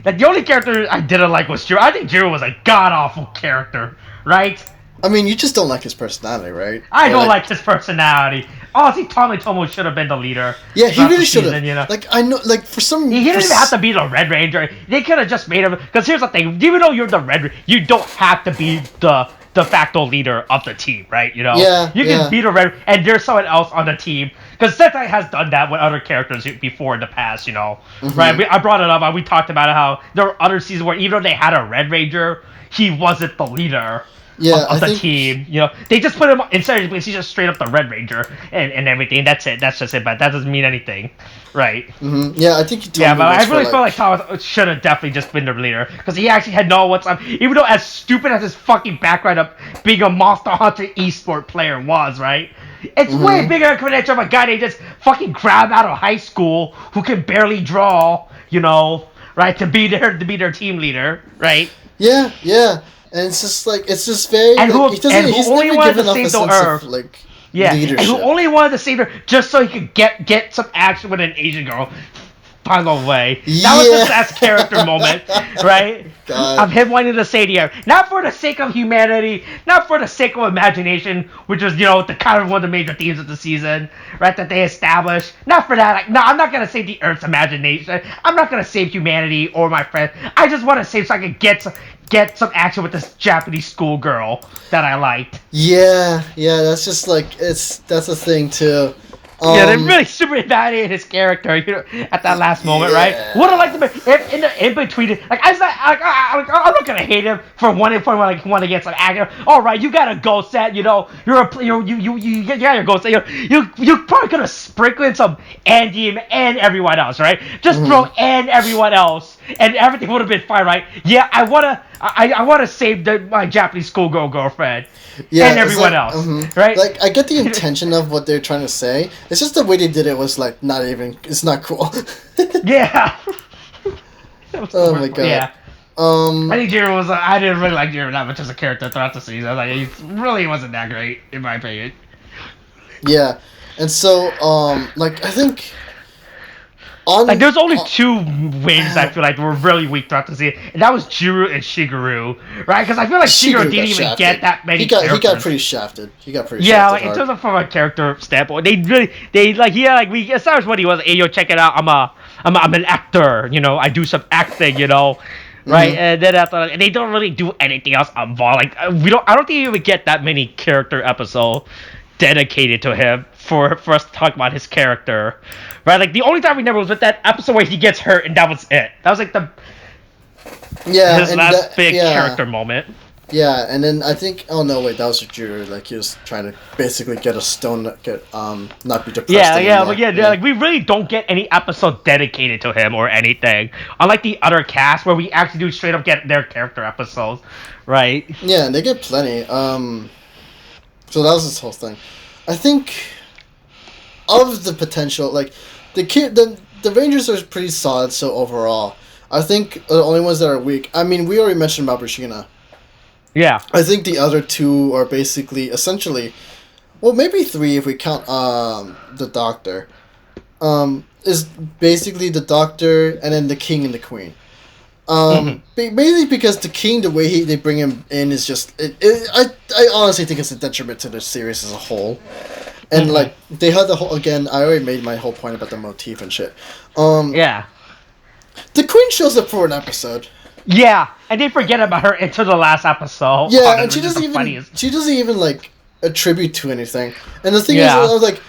Like the only character I didn't like was Jiro. I think Jiro was a god awful character, right? I mean, you just don't like his personality, right? I don't like his personality. Honestly, Tomitomo should have been the leader. Yeah, he really should have. You know? I know, for some... He didn't even have to be the Red Ranger. They could have just made him... Because here's the thing. Even though you're the Red Ranger, you don't have to be the de facto leader of the team, right? You know? Yeah, you can be the Red... And there's someone else on the team. Because Sentai has done that with other characters before in the past, you know? Mm-hmm. Right? I brought it up. We talked about how there were other seasons where even though they had a Red Ranger, he wasn't the leader. Of the team, you know, they just put him instead of he's just straight up the Red Ranger and everything. That's it. That's just it. But that doesn't mean anything, right? Mm-hmm. Yeah, I think. But I really feel like Thomas should have definitely just been the leader because he actually had no what's up. Even though as stupid as his fucking background of being a Monster Hunter esport player was, right? It's way bigger connection of a guy they just fucking grabbed out of high school who can barely draw, you know, right? To be their team leader, right? Yeah. And it's just very... he's only never given to off a sense of, leadership. And who only wanted to save her just so he could get some action with an Asian girl. By the way. That was his best character moment, right? God. Of him wanting to save the earth. Not for the sake of humanity, not for the sake of imagination, which is, you know, the kind of one of the major themes of the season, right, that they established. Not for that. No, I'm not going to save the earth's imagination. I'm not going to save humanity or my friend. I just want to save so I can get some action with this Japanese schoolgirl that I liked. Yeah, that's just that's a thing too. They really super invalidated his character, you know, at that last moment, right? Would have liked him if in between it. I'm not gonna hate him for one against an actor. All right, you got a go set, you know. You got your go set. You probably could have sprinkled in some Andy and everyone else, right? Just throw and everyone else, and everything would have been fine, right? Yeah, I wanna save my Japanese schoolgirl girlfriend. Yeah, and everyone else, right? I get the intention of what they're trying to say. It's just the way they did it was it's not cool. Yeah. Oh my god. Yeah. I think Jiro I didn't really like Jiro that much as a character throughout the season. He really wasn't that great, in my opinion. Yeah. And so, I think... there's only two wings I feel like were really weak throughout the season, and that was Jiro and Shigeru, right? Because I feel like Shigeru didn't even get that many characters. He got pretty shafted. Yeah, in terms of from a character standpoint, we established what he was. Hey, yo, check it out. I'm an actor. You know, I do some acting. You know, right? And then and they don't really do anything else involved. I don't think you would get that many character episodes dedicated to him for us to talk about his character, right? The only time we never was with that episode where he gets hurt and that was it. That was his last big character moment. Yeah, and then I think that was Jiro. He was trying to basically get a stone, not be depressed anymore. We really don't get any episode dedicated to him or anything. Unlike the other cast where we actually do straight up get their character episodes, right? Yeah, and they get plenty. So that was this whole thing. I think of the potential, the Rangers are pretty solid. So overall, I think the only ones that are weak. I mean, we already mentioned Mabushina. Yeah. I think the other two are basically essentially, well, maybe three if we count the Doctor. Is basically the Doctor and then the King and the Queen. Mainly because the king, the way they bring him in is just I honestly think it's a detriment to the series as a whole. And like they had the whole again. I already made my whole point about the motif and shit. Yeah. The queen shows up for an episode. Yeah, and they forget about her until the last episode. Yeah, and she doesn't even like attribute to anything. And the thing is, I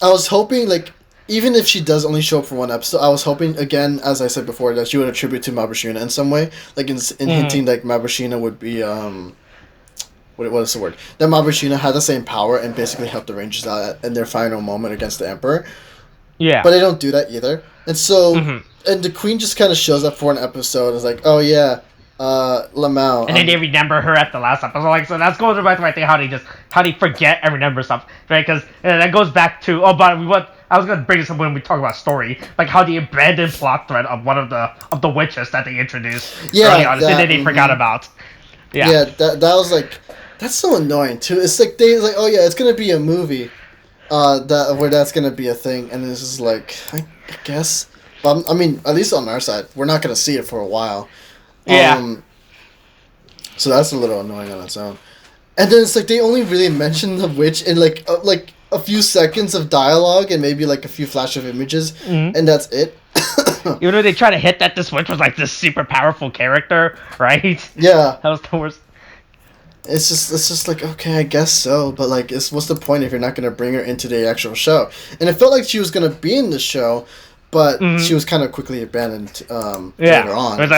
was hoping like even if she does only show up for one episode, I was hoping again, as I said before, that she would attribute to Mabushina in some way, like in hinting like Mabushina would be what is the word? That Mabushina had the same power and basically helped the Rangers out in their final moment against the Emperor. Yeah. But they don't do that either. And so, and the Queen just kind of shows up for an episode and is like, oh yeah, Lamau. And then they remember her at the last episode. Like, so that's going back to my thing, how they forget and remember stuff, right? Because that goes back to, I was going to bring this up when we talk about story, like how the abandoned plot thread of one of the witches that they introduced early on, and then they forgot about. Yeah. Yeah, that was like, that's so annoying too. It's like oh yeah, it's gonna be a movie, where that's gonna be a thing, and it's just like I guess. But I mean, at least on our side, we're not gonna see it for a while. Yeah. So that's a little annoying on its own. And then it's like they only really mention the witch in like a few seconds of dialogue and maybe like a few flash of images, and that's it. Even though they try to hit that this witch was like this super powerful character, right? Yeah. That was the worst. It's just like, okay, I guess so, but like, what's the point if you're not gonna bring her into the actual show? And it felt like she was gonna be in the show, but she was kind of quickly abandoned later on. Because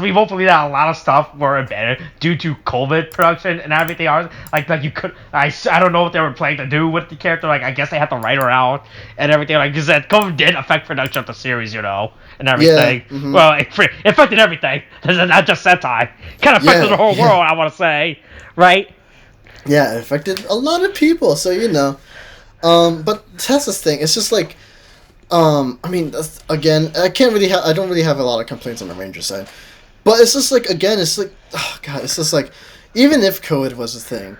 we both believe that a lot of stuff were abandoned due to COVID production and everything else. Like you could, I don't know what they were planning to do with the character. Like I guess they had to write her out and everything. Like you said, COVID did affect production of the series, and everything. Yeah, well, it affected everything. Not just Sentai. Kind of affected the whole world. I want to say, right? Yeah, it affected a lot of people. So but that's the thing. It's just like, I mean, again, I don't really have a lot of complaints on the Ranger side, but it's just like, again, it's like, oh god, it's just like, even if COVID was a thing,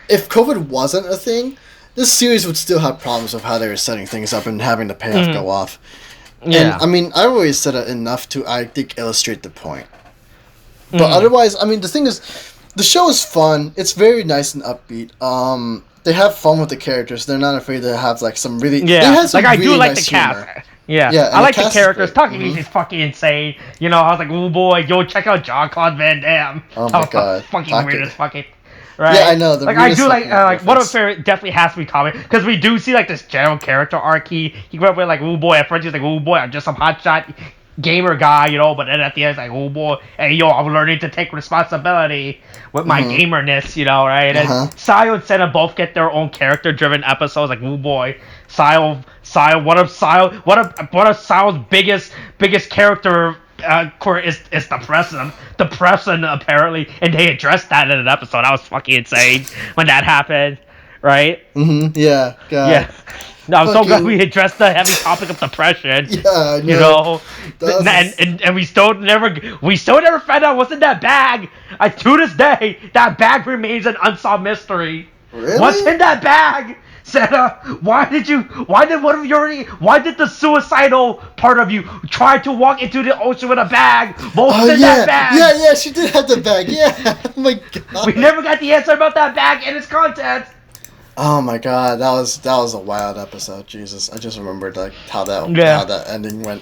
if COVID wasn't a thing, this series would still have problems with how they were setting things up and having the payoff go off. Yeah. And I mean, I always said it enough to, I think, illustrate the point. But otherwise, I mean, the thing is, the show is fun. It's very nice and upbeat. They have fun with the characters. They're not afraid to have like some really I do like the cast. Yeah, I like the characters. Takemichi's fucking insane. I was like, oh boy, yo, check out Jean-Claude Van Damme. Oh my god, fucking weird as fucking. Right? Yeah, I know. I do like one of my favorite definitely has to be Kamen, because we do see like this general character arc. He grew up with like, oh boy, at first he's like, oh boy, I'm just some hotshot gamer guy, but then at the end it's like, oh boy, hey I'm learning to take responsibility with my gamerness, right? And Sayo and Senna both get their own character driven episodes, like, oh boy, Sayo, one of Sayo's biggest character core is depressing apparently, and they addressed that in an episode. That was fucking insane when that happened, right? Yeah, God. Yeah. No, I'm so glad we addressed the heavy topic of depression. Yeah, no. And we still never found out what's in that bag. To this day, that bag remains an unsolved mystery. Really? What's in that bag? Senna, why did the suicidal part of you try to walk into the ocean with a bag? What was in that bag? Yeah, she did have the bag. Yeah, oh my god. We never got the answer about that bag and its contents. Oh my god, that was a wild episode. Jesus, I just remembered like how that ending went.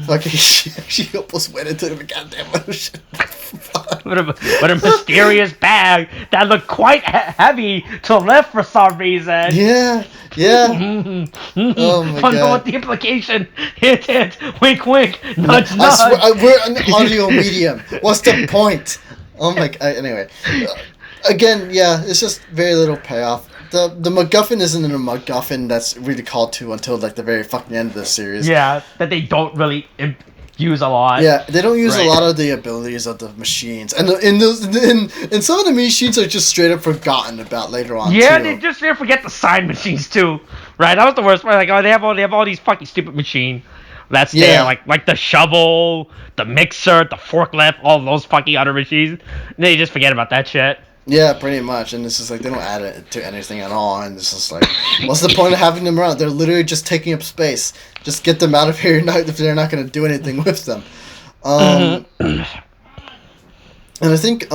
Fucking she almost went into the goddamn ocean. What a mysterious bag that looked quite heavy to lift for some reason. Yeah. Oh my god. What the implication? Hint, wink, wink, nudge, nudge. I swear, we're an audio medium. What's the point? Oh my god. Anyway, again, yeah, it's just very little payoff. The MacGuffin isn't a MacGuffin that's really called to until like the very fucking end of the series. Yeah, that they don't really use a lot. Yeah, they don't use a lot of the abilities of the machines, and some of the machines are just straight up forgotten about later on. Yeah, they just forget the side machines too. Right, that was the worst part. Like, they have all these fucking stupid machines that's there, like the shovel, the mixer, the forklift, all those fucking other machines. And they just forget about that shit. Yeah, pretty much, and it's just like they don't add it to anything at all, and it's just like, what's the point of having them around? They're literally just taking up space. Just get them out of here if they're not going to do anything with them. And I think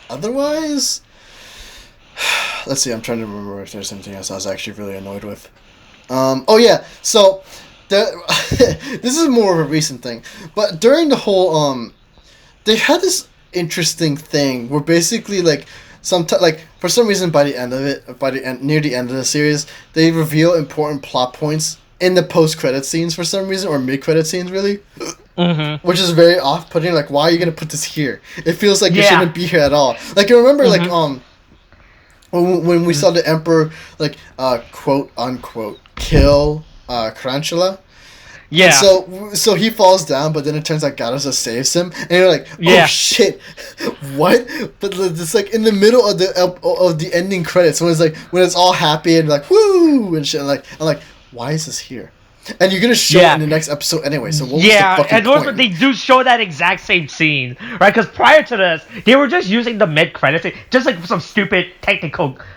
otherwise, let's see. I'm trying to remember if there's anything else I was actually really annoyed with. Oh yeah, so this is more of a recent thing, but during the whole they had this interesting thing where basically like for some reason near the end of the series they reveal important plot points in the post-credit scenes for some reason, or mid-credit scenes really, which is very off-putting. Like, why are you gonna put this here? It feels like it shouldn't be here at all. Like, you remember like when we saw the Emperor like quote unquote kill Tarantula. Yeah. And so he falls down, but then it turns out Garuza saves him, and you're like, oh shit, what? But it's like in the middle of the ending credits when it's all happy and like woo and shit. And like I'm like, why is this here? And you're gonna show it in the next episode anyway. So what was the fucking point? They do show that exact same scene, right? Because prior to this, they were just using the mid credits, just like some stupid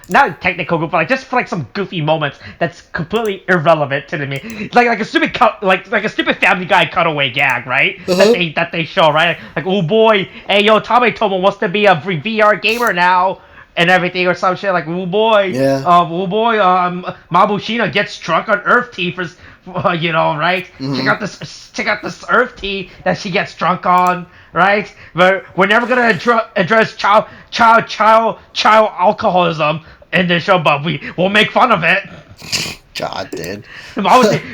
not technical, but like just for like some goofy moments that's completely irrelevant to me, like a stupid like a stupid Family Guy cutaway gag, right? That they show, right? Like, oh boy, hey yo, Tommy wants to be a VR gamer now. And everything or some shit like, oh boy, Mabushina gets drunk on Earth Tea for, right? Check out this Earth Tea that she gets drunk on, right? But we're never gonna address child alcoholism in this show, but we'll make fun of it. God, dude.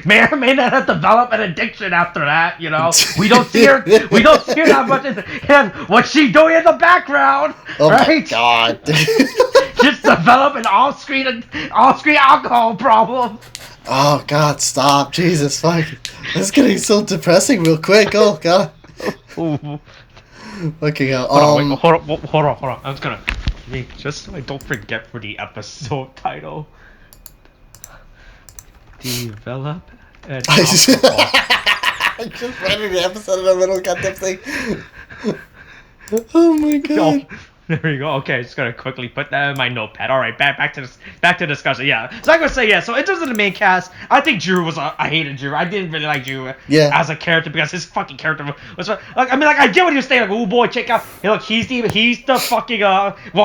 May or may not have developed an addiction after that, We don't see her. We don't see her that much. And what's she doing in the background? Oh right? My God, dude. Just develop an off-screen alcohol problem. Oh God, stop! Jesus, fuck! This is getting so depressing real quick. Oh God. Okay, hold on. I'm just gonna just so I don't forget for the episode title. Develop an alcohol. I just read the episode in the middle goddamn thing. Oh my God. There you go. Okay, just gonna quickly put that in my notepad. All right, back to discussion. Yeah, so I'm gonna say So in terms of the main cast, I think Drew I hated Drew. I didn't really like Drew as a character because his fucking character was like. I get what he was saying. Like, oh boy, check out. Hey, look, he's the fucking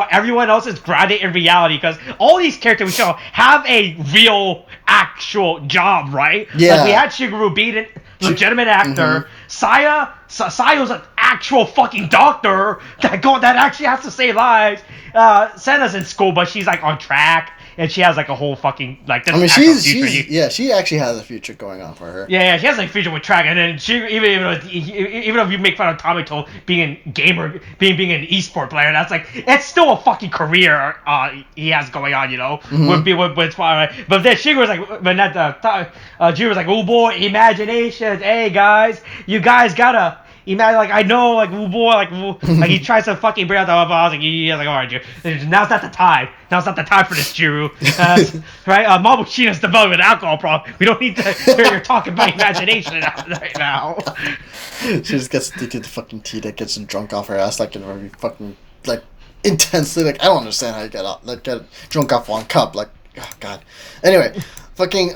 everyone else is grounded in reality because all these characters we show have a real actual job, right? Yeah. Like we had Shigeru beat it. Legitimate actor. Saya's an actual fucking doctor that actually has to save lives. Senna's in school, but she's like on track, and she has like a whole fucking like. She actually has a future going on for her. Yeah, she has like a future with track, and then she even if you make fun of Tomito being a gamer, being an esport player, that's like it's still a fucking career he has going on, with right? But then she was like, Drew was like, oh boy, imagination. Hey guys, you guys gotta. Imagine, like, I know, like, oh boy, like he tries to fucking bring out the I was like, yeah, like, all right, Drew. Now's not the time. Now's not the time for this, Drew. Right? Mabushina's developing an alcohol problem. We don't need to hear you talking about imagination right now. She just gets addicted to fucking tea that gets drunk off her ass, like, in a very fucking, like, intensely. Like, I don't understand how you get drunk off one cup. Like, oh, God. Anyway, fucking,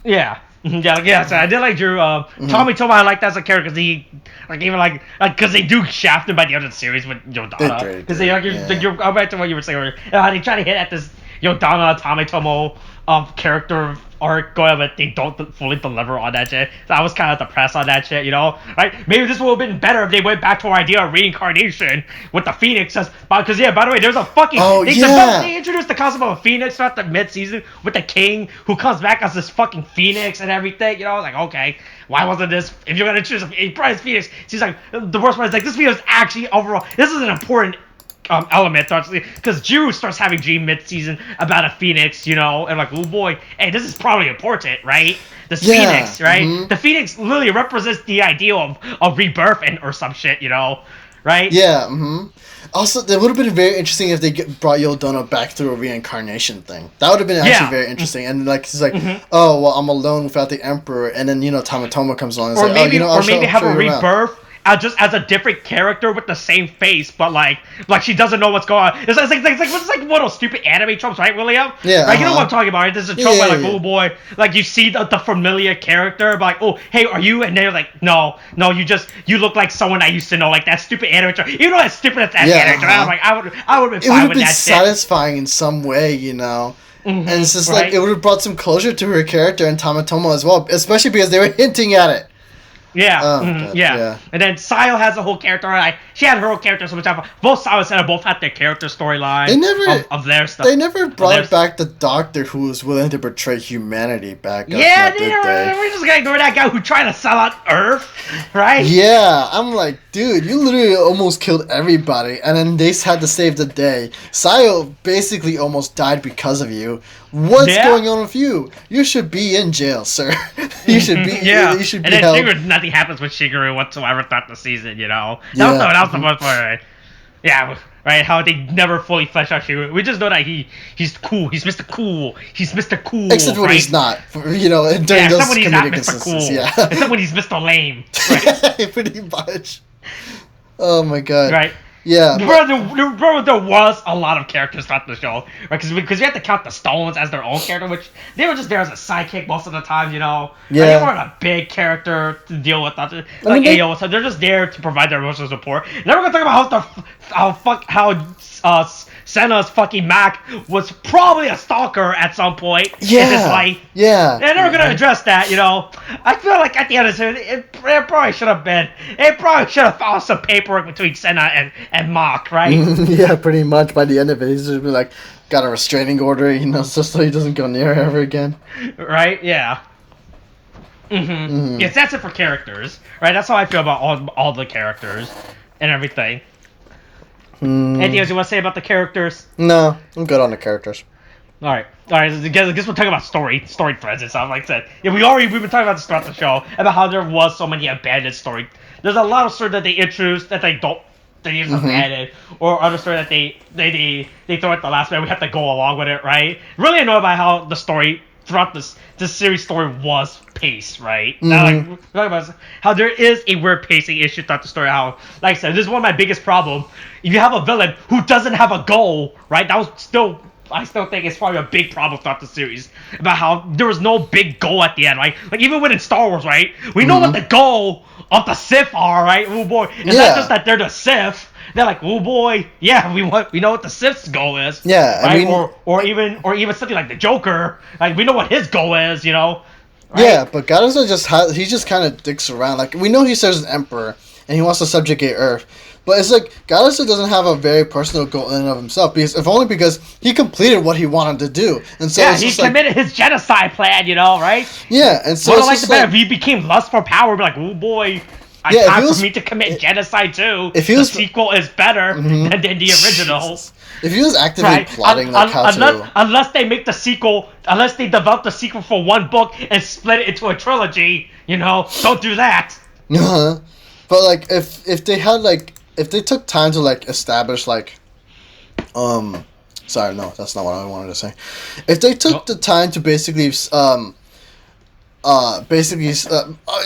Yeah. Yeah, so I did like Drew. Tommy I liked as a character because he, because they do shaft him by the end of the series with Yodana. Because you're go back to what you were saying earlier. They try to hit at this Yodana Tomitomo character arc going, but they don't fully deliver on that shit. So I was kind of depressed on that shit, Right? Maybe this would have been better if they went back to our idea of reincarnation with the Phoenix. Because, by the way, there's a fucking... They introduced the concept of a Phoenix throughout the mid-season with the king who comes back as this fucking Phoenix and everything, Like, okay, why wasn't this... If you're going to choose a prize Phoenix, she's like... The worst part is, like, this video is actually overall... This is an important... element because Jiru starts having dream mid-season about a Phoenix, and like, oh boy, hey, this is probably important, right? This Phoenix, right? The Phoenix literally represents the idea of rebirth or some shit, right? Yeah. Also, it would have been very interesting if they brought Yodona back through a reincarnation thing. That would have been actually very interesting. And like, he's like, oh well, I'm alone without the Emperor, and then Tomatomo comes along and maybe have a rebirth. just as a different character with the same face, but like she doesn't know what's going on. It's like one of those stupid anime tropes, right, William? Yeah. Right, you know what I'm talking about, right? There's a trope where like, oh boy, like you see the familiar character, but like, oh, hey, are you? And they're like, no, you look like someone I used to know, like that stupid anime trope. You know as stupid as that character. I'm like, I would have been fine with that. It would have been satisfying in some way, you know. And it's just like it would have brought some closure to her character and Tamatomo as well, especially because they were hinting at it. Yeah, yeah. And then Sayo has a whole character. Like she had her whole character so much time. Both Sayo and Senna both had their character storyline of their stuff. They never brought back the doctor who was willing to portray humanity back. Yeah, we're just gonna ignore that guy who tried to sell out Earth, right? Yeah, I'm like, dude, you literally almost killed everybody, and then they had to save the day. Sayo basically almost died because of you. What's going on with you? You should be in jail, sir. You should be. You should be. And then held. nothing happens with Shigeru whatsoever throughout the season. You know, that was the most part, right? Yeah, right. How they never fully flesh out Shigeru. We just know that he's cool. He's Mr. Cool. He's Mr. Cool. Except when he's not. You know, during those when he's not Mr. Cool. Yeah. Except when he's Mr. Lame. Right? Pretty much. Oh my god. Right. Yeah. There was a lot of characters throughout the show, right? Because you have to count the Stones as their own character, which they were just there as a sidekick most of the time, you know. Yeah. Like, they weren't a big character to deal with. Ayo, so they're just there to provide their emotional support. Now we're gonna talk about how Senna's fucking Mac was probably a stalker at some point in his life. Yeah. And they're gonna address that, you know. I feel like at the end of it probably should have been. It probably should have found some paperwork between Senna and Mach, right? Yeah, pretty much. By the end of it, he's just been like, got a restraining order, you know, just so he doesn't go near her ever again. Right? Yeah. Yes, that's it for characters, right? That's how I feel about all the characters and everything. Anything else you want to say about the characters? No, I'm good on the characters. All right. I guess we'll talk about story threads and stuff. Like I said, yeah, we've been talking about this throughout the show about how there was so many abandoned story. There's a lot of story that they introduced that they just abandoned, or other story that they throw at the last minute. We have to go along with it, right? Really annoyed by how the story throughout this series story was paced, right? Now, like we're talking about how there is a weird pacing issue throughout the story. How, like I said, this is one of my biggest problems. If you have a villain who doesn't have a goal, right? I still think it's probably a big problem throughout the series about how there was no big goal at the end, right? Like even within Star Wars, right? We know what the goal of the Sith are, right? Oh boy, it's not just that they're the Sith. They're like, oh boy, yeah, we know what the Sith's goal is. Yeah, right? I mean, or even something like the Joker, like we know what his goal is, you know. Right? Yeah, but Garuza he just kind of dicks around. Like we know he serves as emperor and he wants to subjugate Earth. But it's like, Garuza doesn't have a very personal goal in and of himself, because he completed what he wanted to do. And so he committed his genocide plan, you know, right? Yeah, and so if he became lust for power, be like, oh boy, time for me to commit genocide too. If the sequel is better than the original. If he was actively plotting unless they make the sequel, unless they develop the sequel for one book and split it into a trilogy, you know, don't do that. But like, if they had if they took time to establish sorry, no, that's not what I wanted to say. If they took the time to basically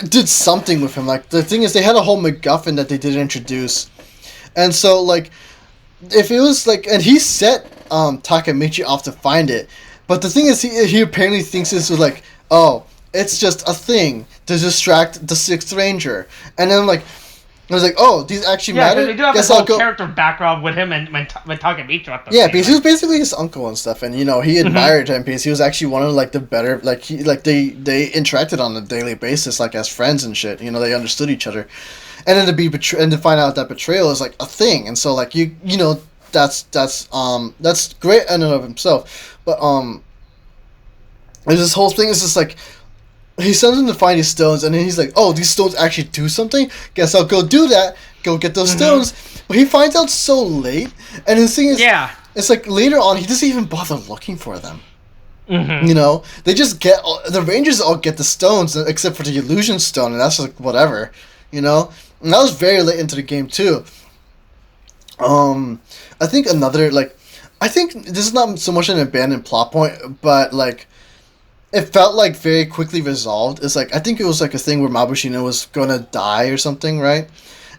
did something with him, like the thing is they had a whole MacGuffin that they didn't introduce, and so if it was and he set Takemichi off to find it, but the thing is he apparently thinks this was it's just a thing to distract the Sixth Ranger, and then I was like, oh, these actually matter? Yeah, they do have a whole character background with him and with Takemichi at the because he was basically his uncle and stuff, and, you know, he admired him because he was actually one of, the better, they interacted on a daily basis, as friends and shit, you know, they understood each other. And then to find out that betrayal is, a thing, and so, you know, that's great in and of himself, but, there's this whole thing is just, he sends him to find these stones, and then he's like, oh, these stones actually do something? Guess I'll go do that. Go get those stones. But he finds out so late, and his thing is, it's later on, he doesn't even bother looking for them. You know? They just the Rangers all get the stones, except for the illusion stone, and that's whatever. You know? And that was very late into the game, too. I think I think this is not so much an abandoned plot point, but, it felt very quickly resolved. It's I think it was a thing where Mabushina was gonna die or something, right?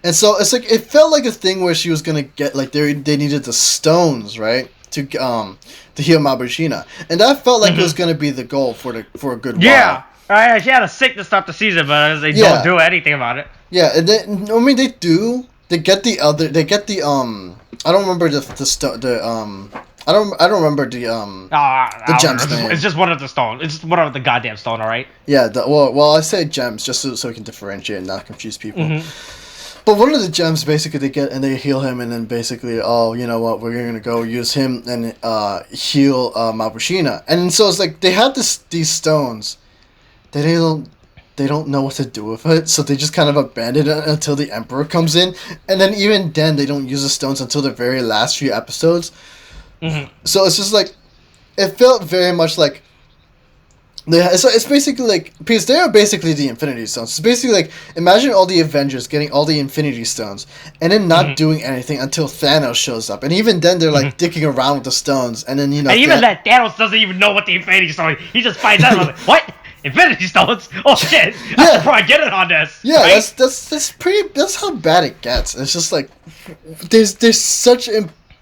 And so it's like it felt like a thing where she was gonna get like they needed the stones, right, to heal Mabushina, and that felt like it was gonna be the goal for a good while. Yeah, she had a sickness start the season, but they don't do anything about it. Yeah, and then I mean they do. They get the I don't remember I don't remember the gem's name. It's just one of the stone. It's just one of the goddamn stone, all right? Yeah, well, I say gems just so we can differentiate and not confuse people. But one of the gems, basically, they get and they heal him, and then basically, oh, you know what, we're gonna go use him and heal Mabushina. And so it's like they have these stones, they don't know what to do with it, so they just kind of abandon it until the Emperor comes in, and then even then they don't use the stones until the very last few episodes. So it's just like it felt very much like it's basically like because they are basically the Infinity Stones. It's basically like imagine all the Avengers getting all the Infinity Stones and then not doing anything until Thanos shows up, and even then they're like dicking around with the stones, and then and even that Thanos doesn't even know what the Infinity Stone is. He just finds out like, what? Infinity Stones? Oh shit! I should probably get it on this. Yeah, right? that's how bad it gets. It's just like there's such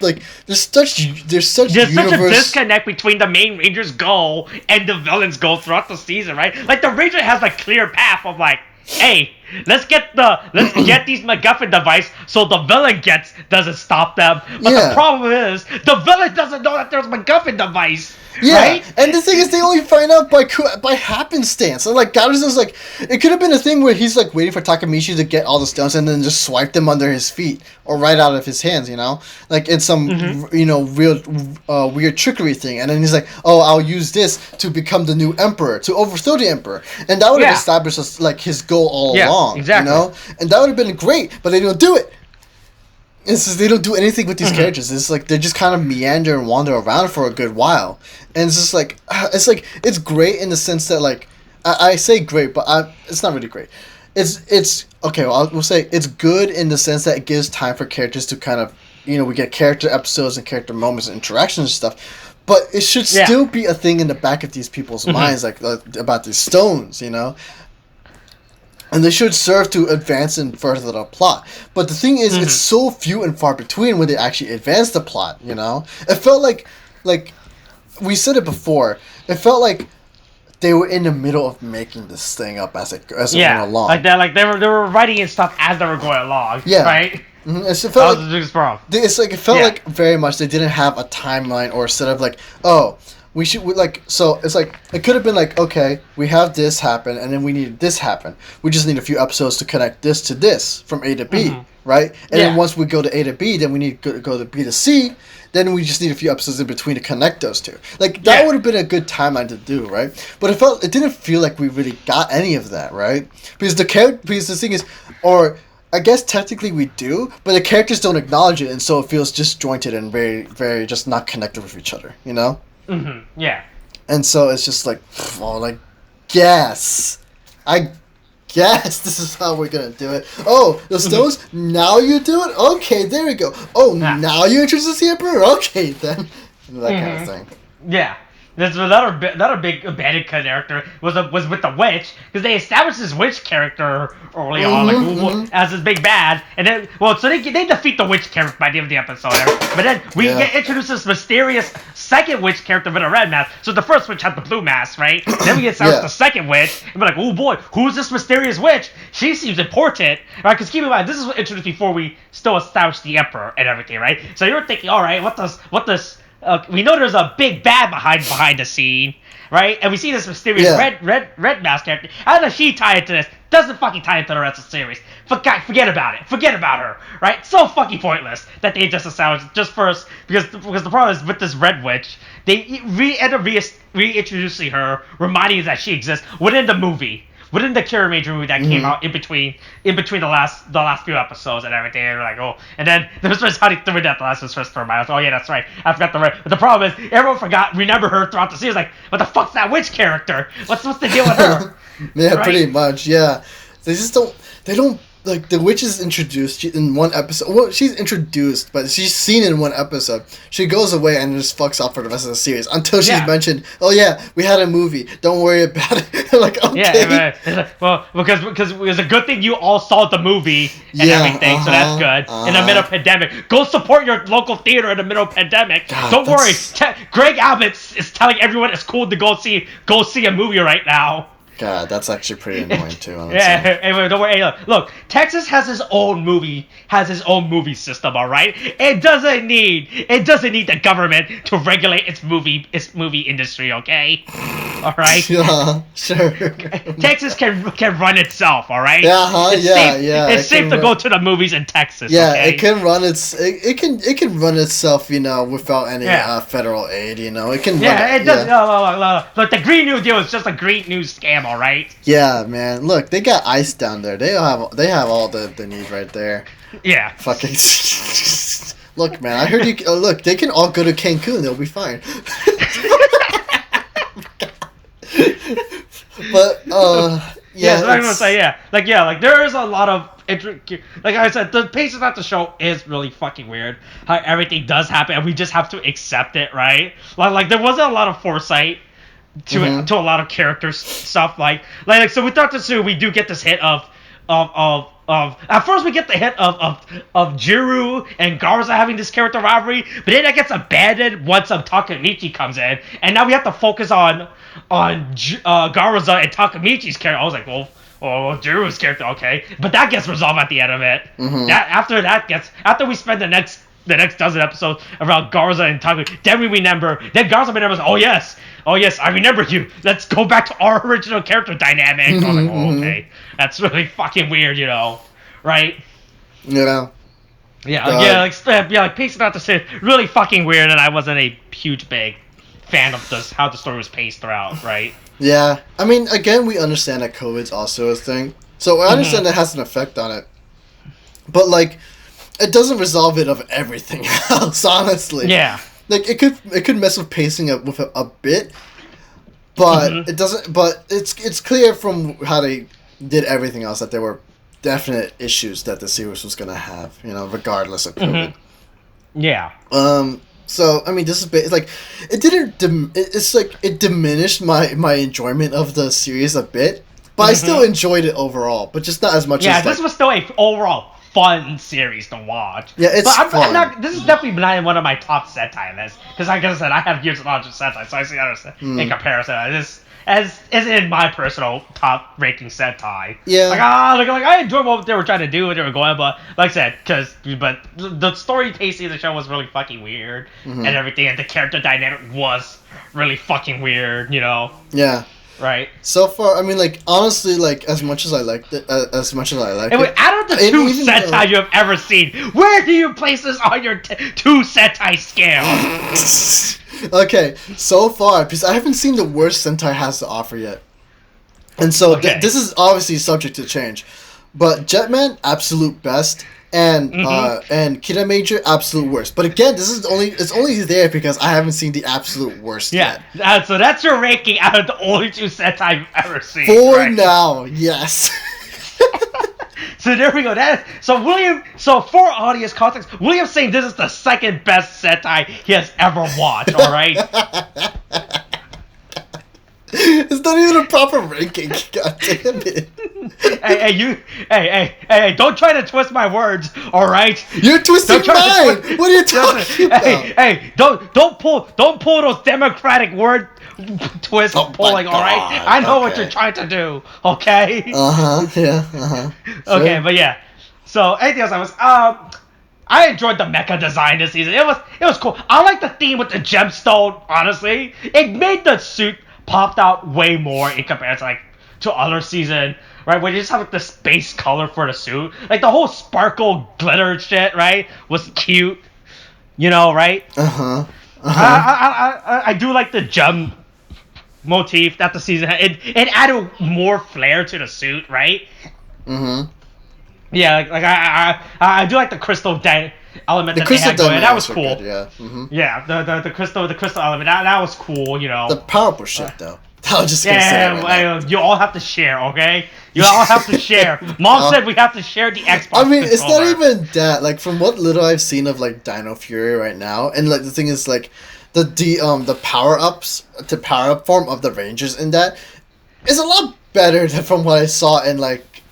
such a disconnect between the main Ranger's goal and the villain's goal throughout the season, right? Like the Ranger has a clear path of like, hey, let's get these MacGuffin device so the villain doesn't stop them. But the problem is the villain doesn't know that there's a MacGuffin device. Yeah, right? And the thing is, they only find out by happenstance. And like God is like, it could have been a thing where he's like waiting for Takamichi to get all the stones and then just swipe them under his feet or right out of his hands. You know, like it's some real weird trickery thing. And then he's like, oh, I'll use this to become the new emperor, to overthrow the emperor, and that would have established like his goal all along. Exactly. You know, and that would have been great, but they don't do it. It's just, they don't do anything with these characters. It's like they just kind of meander and wander around for a good while, and it's just like it's great in the sense that like I say great, but it's not really great. It's okay. Well, we'll say it's good in the sense that it gives time for characters to kind of we get character episodes and character moments and interactions and stuff, but it should still be a thing in the back of these people's minds, like about these stones, And they should serve to advance and further the plot. But the thing is, it's so few and far between when they actually advance the plot, It felt like we said it before, it felt like they were in the middle of making this thing up as it went along. Like they were writing and stuff as they were going along. Yeah. Right? It felt it felt like very much they didn't have a timeline or a set of like, oh, we should so it's like it could have been like, okay, we have this happen and then we need this happen. We just need a few episodes to connect this to this from A to B, right? And then once we go to A to B, then we need to go to B to C. Then we just need a few episodes in between to connect those two. Like that would have been a good timeline to do, right? But it didn't feel like we really got any of that, right? Because the thing is, or I guess technically we do, but the characters don't acknowledge it, and so it feels disjointed and very, very just not connected with each other, Yeah. And so it's just like, I guess this is how we're gonna do it. Oh, the stones? Now you do it? Okay, there we go. Oh, now you introduce the Emperor? Okay, then. That kind of thing. Yeah. There's another big abandoned character was with the witch, because they established this witch character early on, as this big bad, and then so they defeat the witch character by the end of the episode, but then we get introduced this mysterious second witch character with a red mask. So the first witch had the blue mask, right? Then we get established the second witch, and we're like, oh boy, who's this mysterious witch? She seems important, right? Because keep in mind, this is introduced before we still established the Emperor and everything, right? So you're thinking, all right, what does we know there's a big bad behind the scene, right? And we see this mysterious red mask character. How does she tie into this? Doesn't fucking tie into the rest of the series. Forget about it. Forget about her, right? So fucking pointless that they just established just first because the problem is with this red witch, they end up reintroducing her, reminding us that she exists within the movie. Within the Kiramager movie that came out in between the last few episodes and everything, and we're like, oh, and then there was how they threw that the last was first for my oh yeah, that's right, I forgot the red. But the problem is everyone remember her throughout the series. Like, what the fuck's that witch character? What's the deal with her? Yeah, right? Pretty much. Yeah, they just don't like the witch is introduced in one episode. Well, she's introduced, but she's seen in one episode. She goes away and just fucks off for the rest of the series until she's mentioned. Oh yeah, we had a movie. Don't worry about it. Like okay. Yeah, well, because it was a good thing you all saw the movie and everything, so that's good. In the middle of pandemic, go support your local theater in the middle of pandemic. God, don't worry, Greg Abbott is telling everyone it's cool to go see a movie right now. God, that's actually pretty annoying too. Anyway, don't worry. Hey, look, Texas has his own movie system. All right, it doesn't need the government to regulate its movie industry. Okay, all right. Yeah, sure. Texas can run itself. All right. It's safe to go to the movies in Texas. Yeah, okay? it can run it can run itself. Without any federal aid. It can. Yeah, it does. Look, the Green New Deal is just a Green New scam. All right. Yeah, man. Look, they got ice down there. They have all the need right there. Yeah. Fucking. Look, man. I heard you. Look, they can all go to Cancun. They'll be fine. But yeah. So I'm gonna say like there is a lot of like I said, the pacing of the show is really fucking weird. How everything does happen, and we just have to accept it, right? Like there wasn't a lot of foresight to a lot of character stuff. Like so with Dr. Sue, we do get this hit of at first we get the hit of Jiru and Garza having this character rivalry, but then that gets abandoned once Takamichi comes in, and now we have to focus on Garza and Takamichi's character. I was like, well, Jiru's character, okay, but that gets resolved at the end of it. After we spend the next dozen episodes around Garza and Takamichi, then Garza remembers, oh yes, I remember you. Let's go back to our original character dynamic. I was like, okay, that's really fucking weird, right? Yeah. Like pacing out the series, really fucking weird, and I wasn't a huge big fan of how the story was paced throughout, right? Yeah, I mean, again, we understand that COVID's also a thing, so I understand that has an effect on it, but like, it doesn't resolve it of everything else, honestly. Yeah. Like it could mess with pacing with a bit, but it doesn't. But it's clear from how they did everything else that there were definite issues that the series was gonna have, regardless of COVID. Yeah. So I mean, this is like it didn't. It's like it diminished my enjoyment of the series a bit, but I still enjoyed it overall, but just not as much. Yeah, as, this was still a overall fun series to watch. Yeah, it's fun. This is definitely not one of my top Sentai lists, because like I said, I have years of knowledge of Sentai, so I see that in comparison. This is in my personal top ranking Sentai. Yeah. Like I enjoyed what they were trying to do, what they were going, but like I said, but the story pacing of the show was really fucking weird and everything, and the character dynamic was really fucking weird, Yeah. Right. So far, I mean, like, honestly, like, as much as I liked it, out of the two Sentai you have ever seen, where do you place this on your two Sentai scale? Okay, so far, because I haven't seen the worst Sentai has to offer yet. And so, this is obviously subject to change. But Jetman, absolute best. And Kiramager, absolute worst. But again, it's only there because I haven't seen the absolute worst yet. So that's your ranking out of the only two sets I've ever seen. For now, yes. So there we go. So for audience context, William's saying this is the second best Sentai he has ever watched, alright? It's not even a proper ranking. God damn it. Hey, don't try to twist my words, alright? You're twisting mine! What are you talking about? Hey, don't pull those democratic word twist pulling, alright? I know what you're trying to do, okay? Yeah, Sure. Okay, but yeah. So anything else I enjoyed the mecha design this season. It was cool. I like the theme with the gemstone, honestly. It made the suit popped out way more in comparison to other season, right? When you just have like the space color for the suit, like the whole sparkle glitter shit, right, was cute, right? I do like the gem motif that the season had. It added more flair to the suit, right? Yeah, like I do like the crystal element that they had going. That was cool. Good, yeah. Yeah, the crystal element that was cool. The powerful shit though. I was just gonna say it right now. You all have to share, okay? You all have to share. Mom said we have to share the Xbox. I mean, controller. It's not even that. Like, from what little I've seen of like Dino Fury right now, and like the thing is like the power ups to power up form of the Rangers in that is a lot better than from what I saw in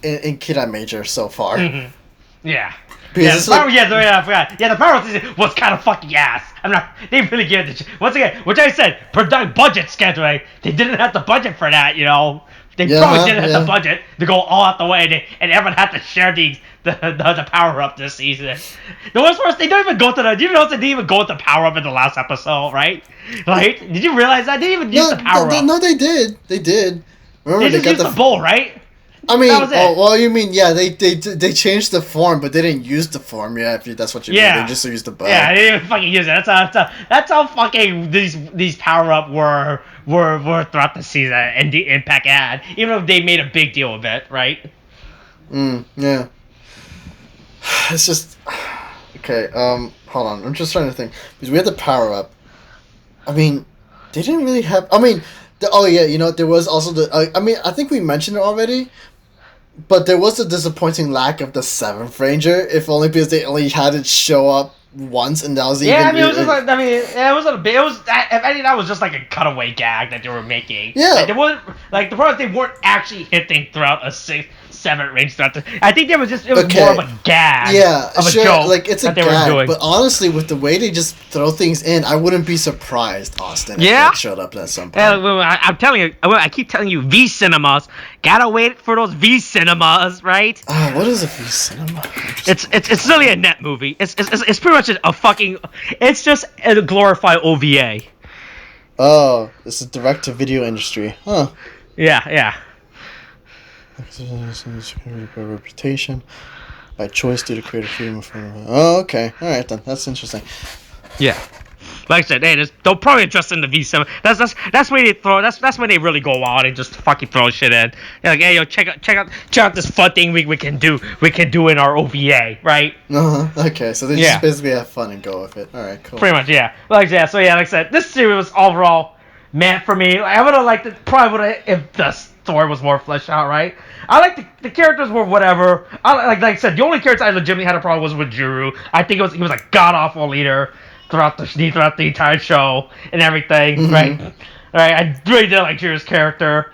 in Kiramager so far. Mm-hmm. Yeah. Because I forgot. Yeah, the power up was kind of fucking ass. They really gave it once again, which I said, budget scheduling. They didn't have the budget for that, you know. They probably didn't have the budget to go all out the way, and everyone had to share the power up this season. The worst part is they don't even go to the. Do you notice they didn't even go to the power up in the last episode, right? Like, did you realize that they didn't even use the power up? No, they did. They did. Remember, they just used the bowl, right? I mean, you mean they changed the form, but they didn't use the form. Yeah, if that's what you mean. They just used the bow. Yeah, they didn't even fucking use it. That's how fucking these power up were throughout the season and the impact it had. Even though they made a big deal of it, right? Yeah. It's just okay. Hold on. I'm just trying to think because we had the power up. I mean, they didn't really have. I mean, there was also the. I mean, I think we mentioned it already. But there was a disappointing lack of the 7th Ranger, if only because they only had it show up once, and that was even... Yeah, I mean, it was just like, if anything, that was just like a cutaway gag that they were making. Yeah. Like, the problem is they weren't actually hitting throughout a 7th range throughout I think it was more of a gag. Yeah, of a joke like, it's a gag, but honestly, with the way they just throw things in, I wouldn't be surprised, Austin, if it showed up at some point. I'm telling you, I keep telling you, V cinemas, gotta wait for those V cinemas, right? What is a V cinema? It's really a net movie. It's pretty much a fucking, it's just a glorified OVA. Oh, it's a direct-to-video industry, huh? Yeah. Reputation by choice due to creative freedom. Oh, okay. All right then. That's interesting. Yeah. Like I said, they'll probably adjust in the V7. That's when they throw. That's when they really go out and just fucking throw shit in. They're like, hey, yo, check out this fun thing we can do in our OVA, right? Okay, so they just basically have fun and go with it. All right, cool. Pretty much, yeah. Like I said, this series was overall meant for me. I would have liked it. Probably would have if the story was more fleshed out, right? I like the characters were whatever. Like I said, the only character I legitimately had a problem was with Juru. I think he was a god awful leader throughout the entire show and everything, right? Right. I really didn't like Juru's character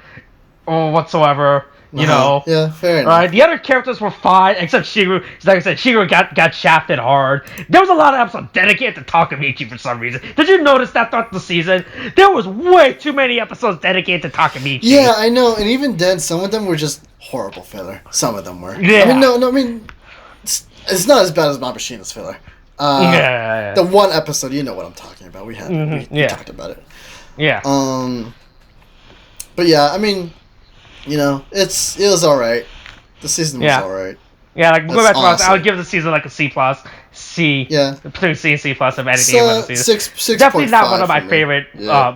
or whatsoever. You know. Yeah, fair enough. Right. The other characters were fine, except Shigeru. Like I said, Shigeru got shafted hard. There was a lot of episodes dedicated to Takemichi for some reason. Did you notice that throughout the season? There was way too many episodes dedicated to Takemichi. Yeah, I know. And even then, some of them were just horrible filler. Some of them were. Yeah. I mean, I mean, it's not as bad as Mabashina's filler. The one episode, you know what I'm talking about. We talked about it. Yeah. But yeah, I mean, you know, it was alright. The season was alright. Yeah, like go back to I would give the season like a C+. C. Yeah. Between C and C+ of anything about the season. 6. Definitely not one of my favorite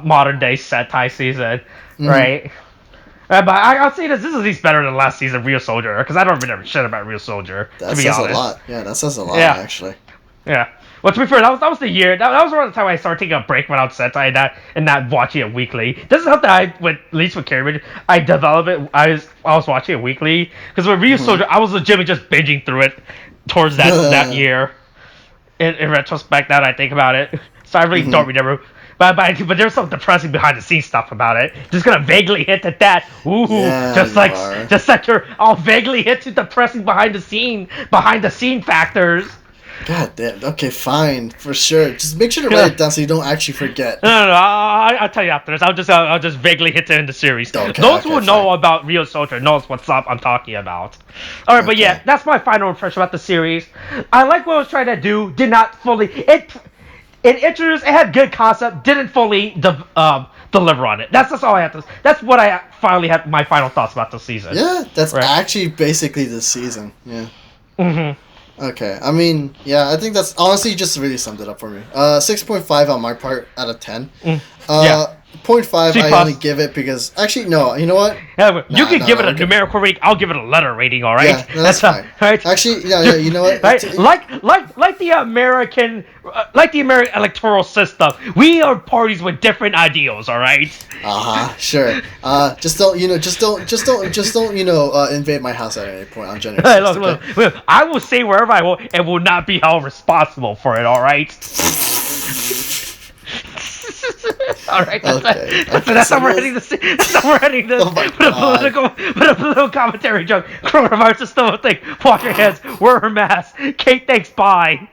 modern day Sentai season, right? But I'll say this is at least better than last season of Real Soldier, because I don't remember shit about Real Soldier, to be honest. That says a lot. Yeah, that says a lot, actually. Yeah. Well, to be fair, that was the year. That was around the time I started taking a break when I was Sentai and not watching it weekly. This is something at least with Kamen, I developed it. I was watching it weekly because with Real Soldier, I was legitimately just binging through it towards that year. In retrospect, now that I think about it, so I really don't remember. But there's some depressing behind the scenes stuff about it. Just gonna vaguely hint at that. Ooh, just like you're all vaguely hit to depressing behind the scene factors. God damn. Okay, fine, for sure. Just make sure to write it down so you don't actually forget. No. I'll tell you after this. I'll just vaguely hit it in the series. Those who know about Real Soldier knows what's up I'm talking about. All right, but yeah, that's my final impression about the series. I like what it was trying to do. Did not fully. It introduced. It had good concept. Didn't fully deliver on it. That's all I have to. That's what I finally had my final thoughts about the season. Yeah, that's actually basically the season. Yeah. Okay, I mean, yeah, I think that's honestly just really summed it up for me. 6.5 on my part out of 10. 0.5 C+. I only give it because actually no, you know what? Yeah, you can give it a numerical rating. I'll give it a letter rating. All right. Yeah, no, that's fine. Right. Actually, yeah, you know what? Right. Like the American electoral system. We are parties with different ideals. All right. Sure. Just don't invade my house at any point on January 6th. Look, I will say wherever I will and will not be held responsible for it. All right. All right, that's how we're heading this. That's how we're heading this. With a political commentary joke. Coronavirus is still a thing. Wash your hands. Wear a mask. Kate, thanks. Bye.